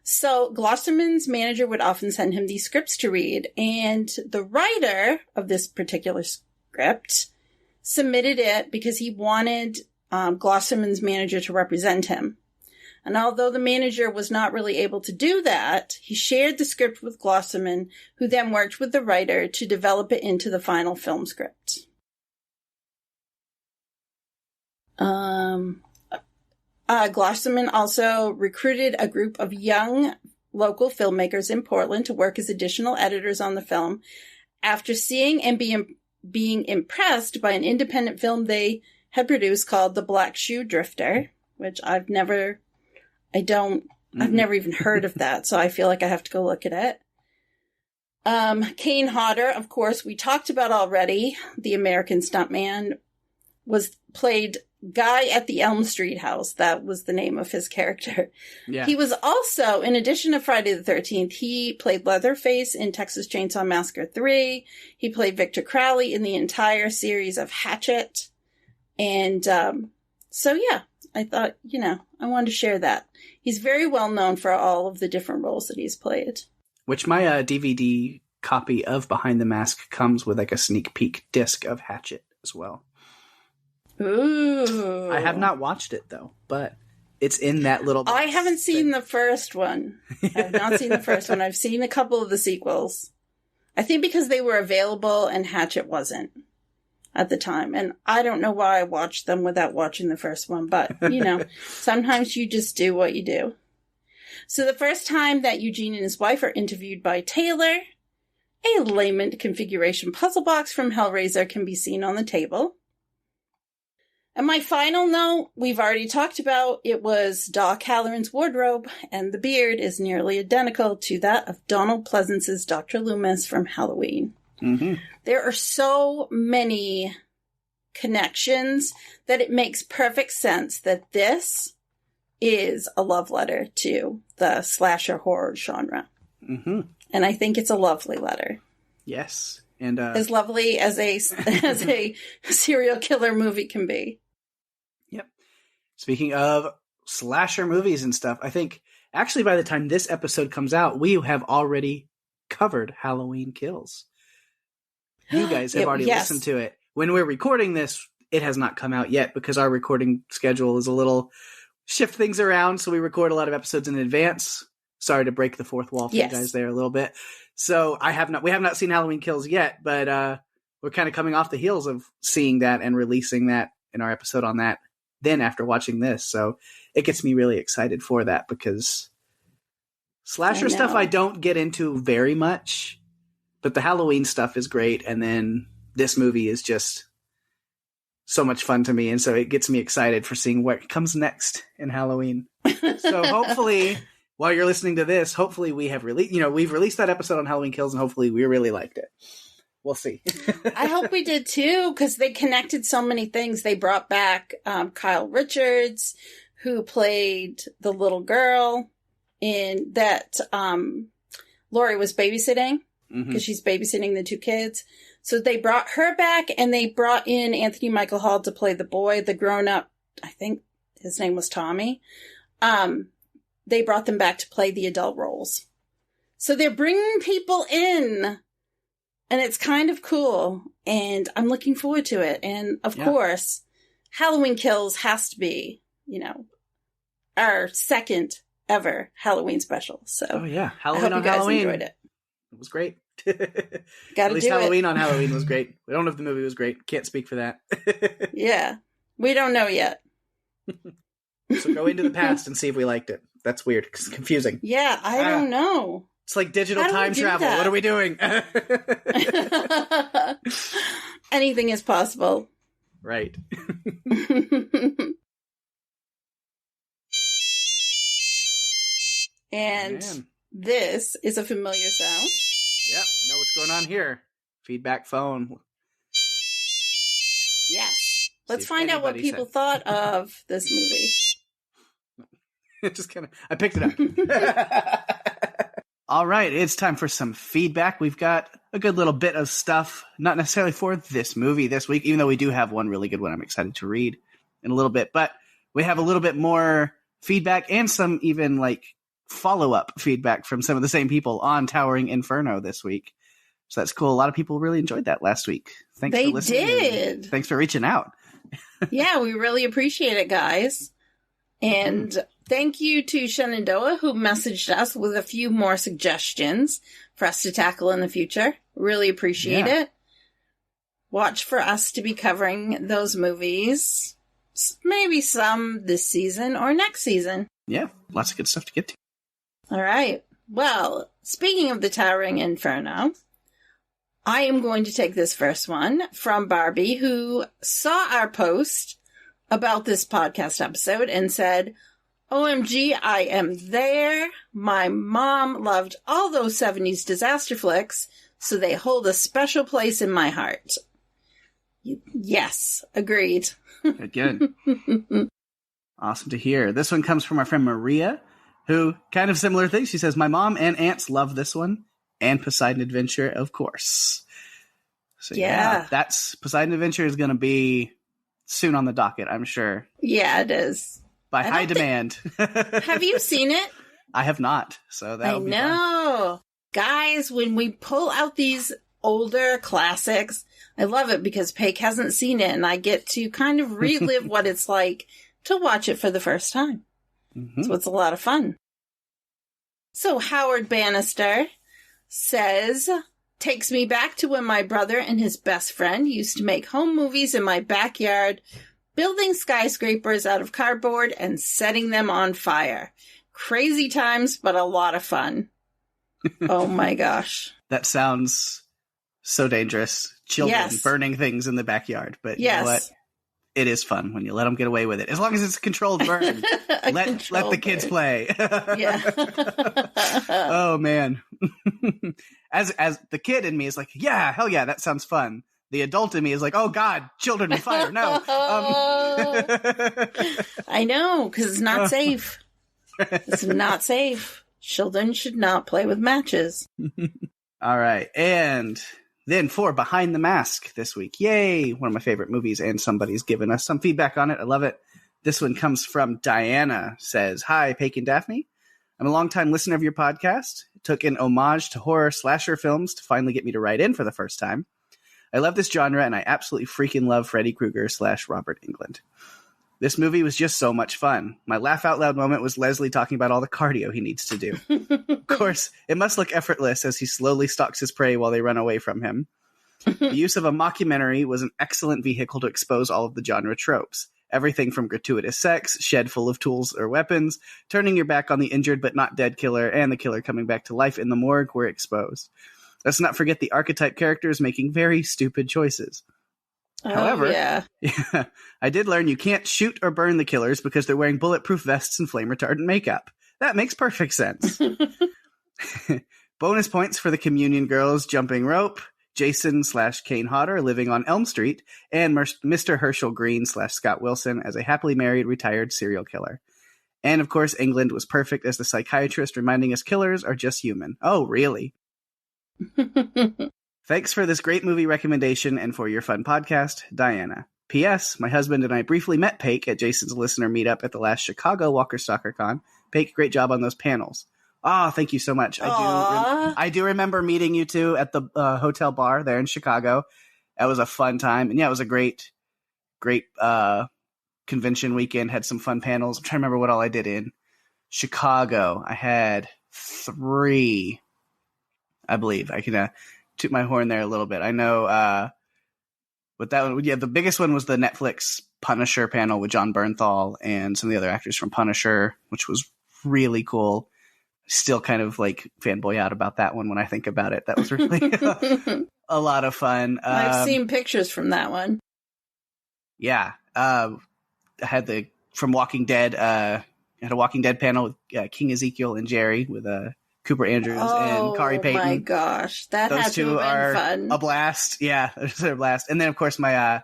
So Glosserman's manager would often send him these scripts to read, and the writer of this particular script submitted it because he wanted Glosserman's manager to represent him. And although the manager was not really able to do that, he shared the script with Glosserman, who then worked with the writer to develop it into the final film script. Glosserman also recruited a group of young local filmmakers in Portland to work as additional editors on the film. After seeing and being impressed by an independent film they had produced called The Black Shoe Drifter, which I've never even heard of that, so I feel like I have to go look at it. Kane Hodder, of course, we talked about already. The American stuntman played Guy at the Elm Street house. That was the name of his character. Yeah. He was also, in addition to Friday the 13th, he played Leatherface in Texas Chainsaw Massacre 3. He played Victor Crowley in the entire series of Hatchet. And so, yeah, I thought, I wanted to share that. He's very well known for all of the different roles that he's played. Which my DVD copy of Behind the Mask comes with like a sneak peek disc of Hatchet as well. Ooh. I have not watched it, though, but it's in that little box. I haven't seen the first one. I have not seen the first one. I've seen a couple of the sequels. I think because they were available and Hatchet wasn't at the time. And I don't know why I watched them without watching the first one, but, sometimes you just do what you do. So the first time that Eugene and his wife are interviewed by Taylor, a Lament configuration puzzle box from Hellraiser can be seen on the table. And my final note, we've already talked about, it was Doc Halloran's wardrobe, and the beard is nearly identical to that of Donald Pleasance's Dr. Loomis from Halloween. Mm-hmm. There are so many connections that it makes perfect sense that this is a love letter to the slasher horror genre. Mm-hmm. And I think it's a lovely letter. Yes. And as lovely as a serial killer movie can be. Yep. Speaking of slasher movies and stuff, I think actually by the time this episode comes out, we have already covered Halloween Kills. You guys have already listened to it. When we're recording this, it has not come out yet because our recording schedule is a little shift things around. So we record a lot of episodes in advance. Sorry to break the fourth wall for you guys there a little bit. So we have not seen Halloween Kills yet, but we're kind of coming off the heels of seeing that and releasing that in our episode on that then after watching this. So it gets me really excited for that because slasher stuff I don't get into very much, but the Halloween stuff is great. And then this movie is just so much fun to me. And so it gets me excited for seeing what comes next in Halloween. So hopefully while you're listening to this, hopefully we have we've released that episode on Halloween Kills and hopefully we really liked it. We'll see. I hope we did too, because they connected so many things. They brought back Kyle Richards, who played the little girl in that Lori was babysitting, because she's babysitting the two kids. So they brought her back, and they brought in Anthony Michael Hall to play the boy, the grown-up, I think his name was Tommy. They brought them back to play the adult roles. So they're bringing people in. And it's kind of cool, and I'm looking forward to it. And, of course, Halloween Kills has to be, our second ever Halloween special. So, Halloween on Halloween. Enjoyed it. It was great. At least Halloween on Halloween was great. We don't know if the movie was great. Can't speak for that. Yeah, we don't know yet. So go into the past and see if we liked it. That's weird. It's confusing. Yeah, I don't know. It's like digital time travel. What are we doing? Anything is possible. Right. And this is a familiar sound. Yep. Know what's going on here. Feedback phone. Yes. Let's find out what people thought of this movie. I picked it up. All right, it's time for some feedback. We've got a good little bit of stuff, not necessarily for this movie this week, even though we do have one really good one I'm excited to read in a little bit. But we have a little bit more feedback and some even follow-up feedback from some of the same people on Towering Inferno this week. So that's cool. A lot of people really enjoyed that last week. Thanks for listening. They did. Thanks for reaching out. Yeah, we really appreciate it, guys. And thank you to Shenandoah, who messaged us with a few more suggestions for us to tackle in the future. Really appreciate it. Watch for us to be covering those movies maybe some this season or next season. Yeah, lots of good stuff to get to. All right. Well, speaking of the Towering Inferno, I am going to take this first one from Barbie, who saw our post about this podcast episode and said, OMG, I am there. My mom loved all those 70s disaster flicks, so they hold a special place in my heart. Yes, agreed. Good. Awesome to hear. This one comes from our friend Maria, who kind of similar thing. She says, my mom and aunts love this one, and Poseidon Adventure, of course. So yeah, that's Poseidon Adventure is going to be soon on the docket, I'm sure. Yeah, it is. By high demand. Have you seen it? I have not, so that'll be fun. Guys, when we pull out these older classics, I love it because Pake hasn't seen it, and I get to kind of relive what it's like to watch it for the first time. Mm-hmm. So it's a lot of fun. So Howard Bannister says, takes me back to when my brother and his best friend used to make home movies in my backyard, building skyscrapers out of cardboard and setting them on fire. Crazy times, but a lot of fun. Oh my gosh. That sounds so dangerous. Children burning things in the backyard. But you know what? It is fun when you let them get away with it. As long as it's a controlled burn. let the kids play. Yeah. Oh, man. As the kid in me is like, yeah, hell yeah, that sounds fun. The adult in me is like, oh, God, children with fire, no. I know, because it's not safe. It's not safe. Children should not play with matches. All right. And then for Behind the Mask this week. Yay! One of my favorite movies, and somebody's given us some feedback on it. I love it. This one comes from Diana. Says, hi, Pake and Daphne. I'm a longtime listener of your podcast. It took an homage to horror slasher films to finally get me to write in for the first time. I love this genre, and I absolutely freaking love Freddy Krueger / Robert Englund. This movie was just so much fun. My laugh out loud moment was Leslie talking about all the cardio he needs to do. Of course, it must look effortless as he slowly stalks his prey while they run away from him. The use of a mockumentary was an excellent vehicle to expose all of the genre tropes. Everything from gratuitous sex, shed full of tools or weapons, turning your back on the injured but not dead killer, and the killer coming back to life in the morgue were exposed. Let's not forget the archetype characters making very stupid choices. However, I did learn you can't shoot or burn the killers because they're wearing bulletproof vests and flame retardant makeup. That makes perfect sense. Bonus points for the Communion Girls jumping rope, Jason / Kane Hodder living on Elm Street, and Mr. Herschel Green / Scott Wilson as a happily married retired serial killer. And of course, England was perfect as the psychiatrist reminding us killers are just human. Oh, really? Thanks for this great movie recommendation and for your fun podcast, Diana. P.S. My husband and I briefly met Pake at Jason's listener meetup at the last Chicago Walker Stalker Con. Pake, great job on those panels. Thank you so much. I do remember meeting you two at the hotel bar there in Chicago. That was a fun time. And yeah, it was a great convention weekend. Had some fun panels. I'm trying to remember what all I did in Chicago. I had 3, I believe. I can toot my horn there a little bit. I know with that one, the biggest one was the Netflix Punisher panel with John Bernthal and some of the other actors from Punisher, which was really cool. Still kind of like fanboy out about that one when I think about it. That was really a lot of fun. I've seen pictures from that one. Yeah. I had from Walking Dead, I had a Walking Dead panel with King Ezekiel and Jerry with Cooper Andrews and Kari Payton. Oh my gosh, those two are fun. A blast. Yeah, they're a blast. And then of course my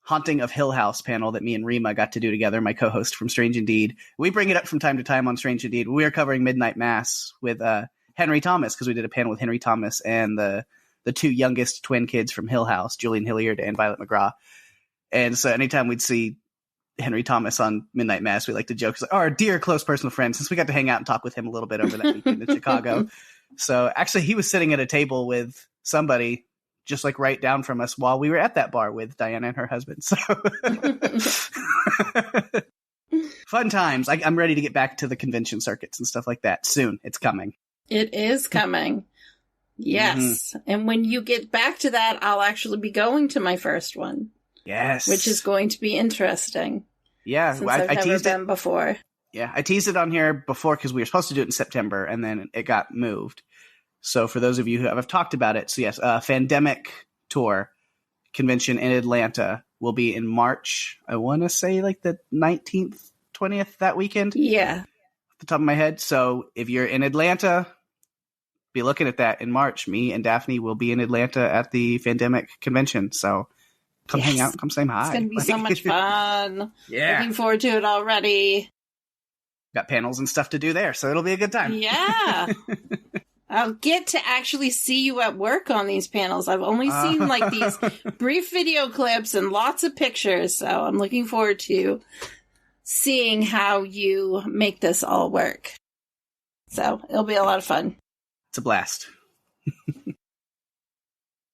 Haunting of Hill House panel that me and Rima got to do together, my co-host from Strange Indeed. We bring it up from time to time on Strange Indeed. We are covering Midnight Mass with Henry Thomas because we did a panel with Henry Thomas and the 2 youngest twin kids from Hill House, Julian Hilliard and Violet McGraw. And so anytime we'd see Henry Thomas on Midnight Mass, we like to joke, like, our dear close personal friend, since we got to hang out and talk with him a little bit over that weekend in Chicago. So actually he was sitting at a table with somebody just like right down from us while we were at that bar with Diana and her husband. So fun times. I'm ready to get back to the convention circuits and stuff like that soon. It's coming. It is coming. Yes. Mm-hmm. And when you get back to that, I'll actually be going to my first one. Yes. Which is going to be interesting. Yeah. Since I've never been before. Yeah, I teased it on here before because we were supposed to do it in September, and then it got moved. So for those of you who have talked about it, so yes, Fandemic Tour convention in Atlanta will be in March. I want to say like the 19th, 20th, that weekend. Yeah. Off the top of my head. So if you're in Atlanta, be looking at that in March. Me and Daphne will be in Atlanta at the Fandemic convention. So come hang out, come say hi. It's going to be so much fun. Yeah. Looking forward to it already. Got panels and stuff to do there, so it'll be a good time. Yeah. I'll get to actually see you at work on these panels. I've only seen like these brief video clips and lots of pictures, so I'm looking forward to seeing how you make this all work. So it'll be a lot of fun. It's a blast.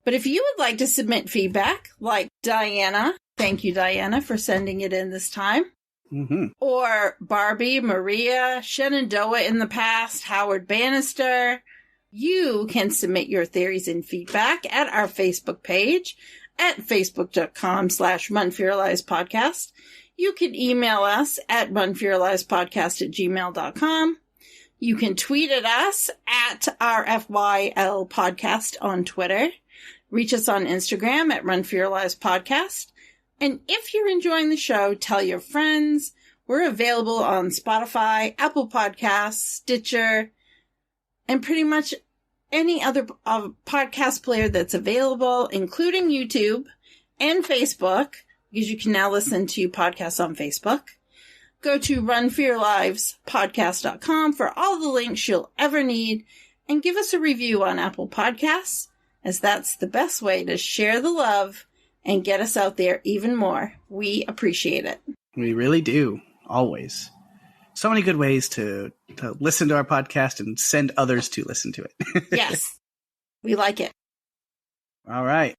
But if you would like to submit feedback, like Diana, thank you, Diana, for sending it in this time. Mm-hmm. Or Barbie, Maria, Shenandoah in the past, Howard Bannister. You can submit your theories and feedback at our Facebook page at facebook.com/runforyourlivespodcast. You can email us at runforyourlivespodcast@gmail.com. You can tweet at us at RFYL Podcast on Twitter. Reach us on Instagram at runforyourlivespodcast. And if you're enjoying the show, tell your friends. We're available on Spotify, Apple Podcasts, Stitcher, and pretty much any other podcast player that's available, including YouTube and Facebook, because you can now listen to podcasts on Facebook. Go to runforyourlivespodcast.com for all the links you'll ever need, and give us a review on Apple Podcasts, as that's the best way to share the love and get us out there even more. We appreciate it. We really do. Always. So many good ways to listen to our podcast and send others to listen to it. Yes. We like it. All right.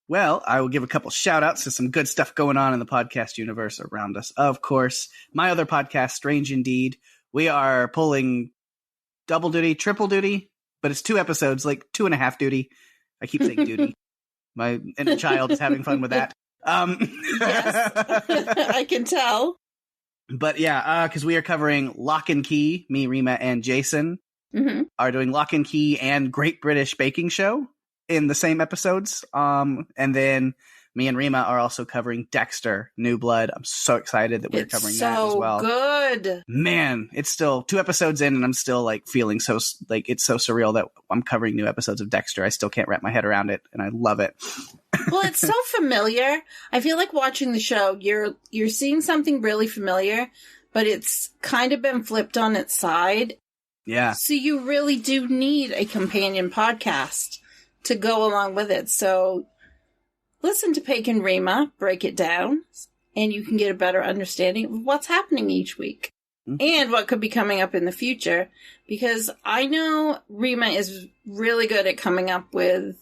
Well, I will give a couple shout outs to some good stuff going on in the podcast universe around us. Of course, my other podcast, Strange Indeed. We are pulling double duty, triple duty, but it's 2 episodes, like 2.5 duty. I keep saying duty. My inner child is having fun with that. Yes, I can tell. But yeah, because we are covering Lock and Key. Me, Rima, and Jason are doing Lock and Key and Great British Baking Show in the same episodes. And then me and Rima are also covering Dexter, New Blood. I'm so excited that we're covering that as well. Good. Man, it's still 2 episodes in and I'm still like feeling so like it's so surreal that I'm covering new episodes of Dexter. I still can't wrap my head around it and I love it. Well, it's so familiar. I feel like watching the show, you're seeing something really familiar, but it's kind of been flipped on its side. Yeah. So you really do need a companion podcast to go along with it. So listen to Pake and Rima break it down, and you can get a better understanding of what's happening each week and what could be coming up in the future. Because I know Rima is really good at coming up with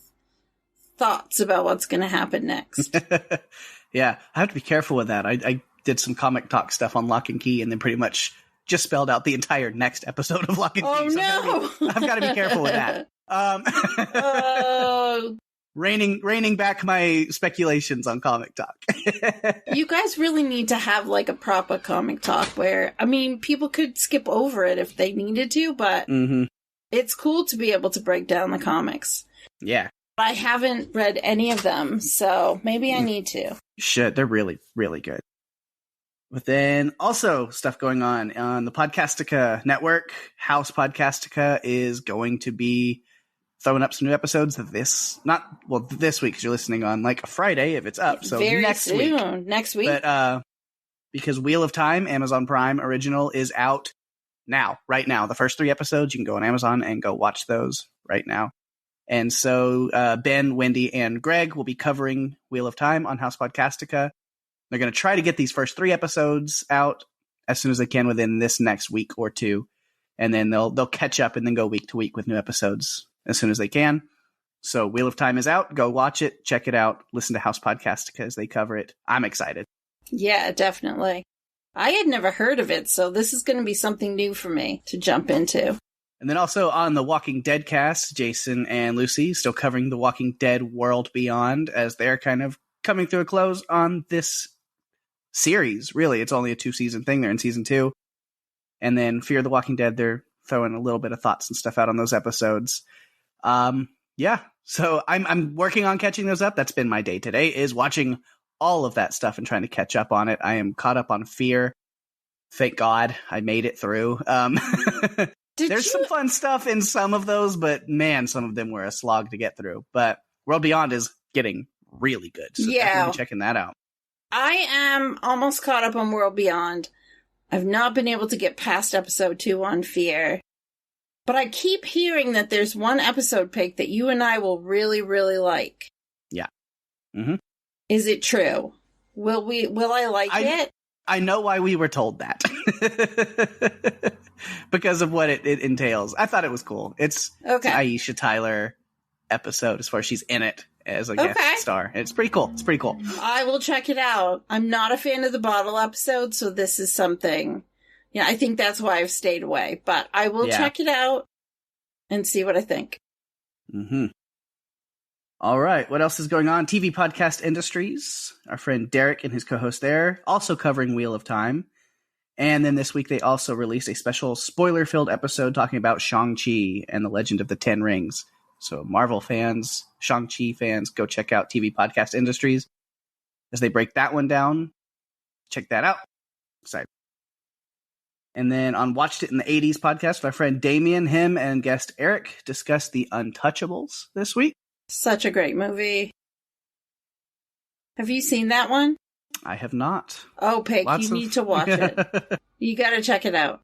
thoughts about what's going to happen next. Yeah, I have to be careful with that. I did some comic talk stuff on Lock and Key and then pretty much just spelled out the entire next episode of Lock and Key. Oh, so no! I've got to be careful with that. Reining back my speculations on comic talk. You guys really need to have like a proper comic talk where, I mean, people could skip over it if they needed to, but it's cool to be able to break down the comics. Yeah. I haven't read any of them, so maybe I need to. You should. They're really, really good. But then also stuff going on the Podcastica network. House Podcastica is going to be throwing up some new episodes this week because you're listening on like a Friday if it's up. So very next soon. week. Next week. But because Wheel of Time, Amazon Prime original, is out right now. The first 3 episodes, you can go on Amazon and go watch those right now. And so Ben, Wendy, and Greg will be covering Wheel of Time on House Podcastica. They're going to try to get these first 3 episodes out as soon as they can within this next week or 2. And then they'll catch up and then go week to week with new episodes as soon as they can. So Wheel of Time is out. Go watch it. Check it out. Listen to House Podcastica as they cover it. I'm excited. Yeah, definitely. I had never heard of it, so this is going to be something new for me to jump into. And then also on the Walking Dead cast, Jason and Lucy still covering the Walking Dead World Beyond as they're kind of coming to a close on this series. Really, it's only a 2-season thing. They're in season 2. And then Fear the Walking Dead, they're throwing a little bit of thoughts and stuff out on those episodes. Yeah, so I'm working on catching those up. That's been my day today, is watching all of that stuff and trying to catch up on it. I am caught up on Fear. Thank God I made it through. There's some fun stuff in some of those, but man, some of them were a slog to get through. But World Beyond is getting really good. So definitely checking that out. I am almost caught up on World Beyond. I've not been able to get past episode 2 on Fear. But I keep hearing that there's one episode, Pake, that you and I will really, really like. Yeah. Mm-hmm. Is it true? Will I like it? I know why we were told that. Because of what it entails. I thought it was cool. It's an Aisha Tyler episode as far as she's in it as a guest star. It's pretty cool. It's pretty cool. I will check it out. I'm not a fan of the bottle episode, so this is something... Yeah, I think that's why I've stayed away. But I will check it out and see what I think. Mm-hmm. All right. What else is going on? TV Podcast Industries. Our friend Derek and his co-host there, also covering Wheel of Time. And then this week they also released a special spoiler-filled episode talking about Shang-Chi and the Legend of the Ten Rings. So Marvel fans, Shang-Chi fans, go check out TV Podcast Industries as they break that one down. Check that out. Excited. And then on Watched It in the 80s podcast, our friend Damien, him and guest Eric discussed the Untouchables this week. Such a great movie. Have you seen that one? I have not. Oh, Pake, you need to watch it. You got to check it out.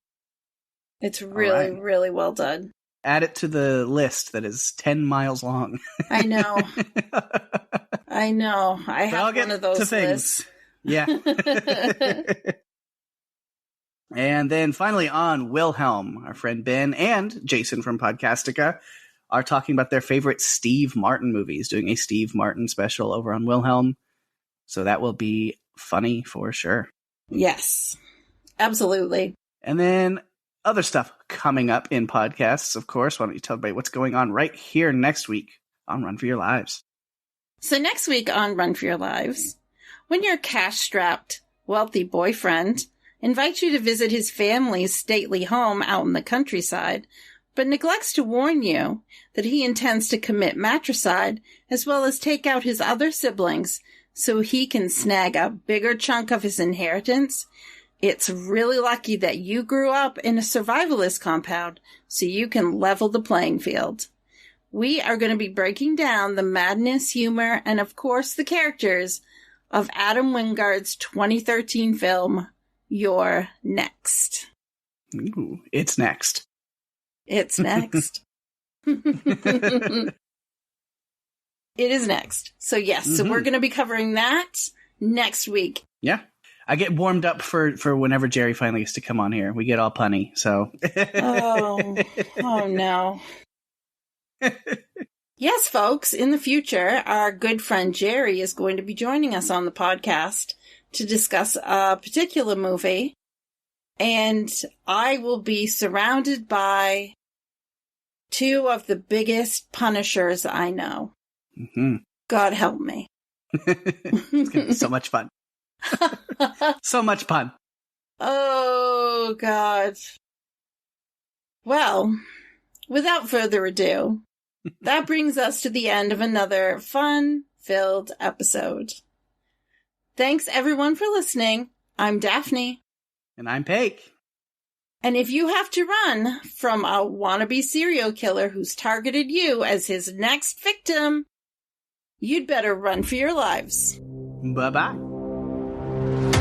It's really, really well done. Add it to the list that is 10 miles long. I know. I know. I have one of those lists. Yeah. And then finally on Wilhelm, our friend Ben and Jason from Podcastica are talking about their favorite Steve Martin movies, doing a Steve Martin special over on Wilhelm. So that will be funny for sure. Yes, absolutely. And then other stuff coming up in podcasts, of course. Why don't you tell everybody what's going on right here next week on Run for Your Lives? So next week on Run for Your Lives, when your cash-strapped, wealthy boyfriend invites you to visit his family's stately home out in the countryside, but neglects to warn you that he intends to commit matricide as well as take out his other siblings so he can snag a bigger chunk of his inheritance, it's really lucky that you grew up in a survivalist compound so you can level the playing field. We are going to be breaking down the madness, humor, and of course the characters of Adam Wingard's 2013 film, You're Next. Ooh, it's next. It's next. It is next. So yes, so we're going to be covering that next week. Yeah. I get warmed up for whenever Jerry finally gets to come on here. We get all punny, so. Oh no. Yes, folks, in the future, our good friend Jerry is going to be joining us on the podcast to discuss a particular movie, and I will be surrounded by two of the biggest punishers I know. Mm-hmm. God help me. It's going to be so much fun. So much fun. Oh, God. Well, without further ado, that brings us to the end of another fun-filled episode. Thanks, everyone, for listening. I'm Daphne. And I'm Pake. And if you have to run from a wannabe serial killer who's targeted you as his next victim, you'd better run for your lives. Bye-bye.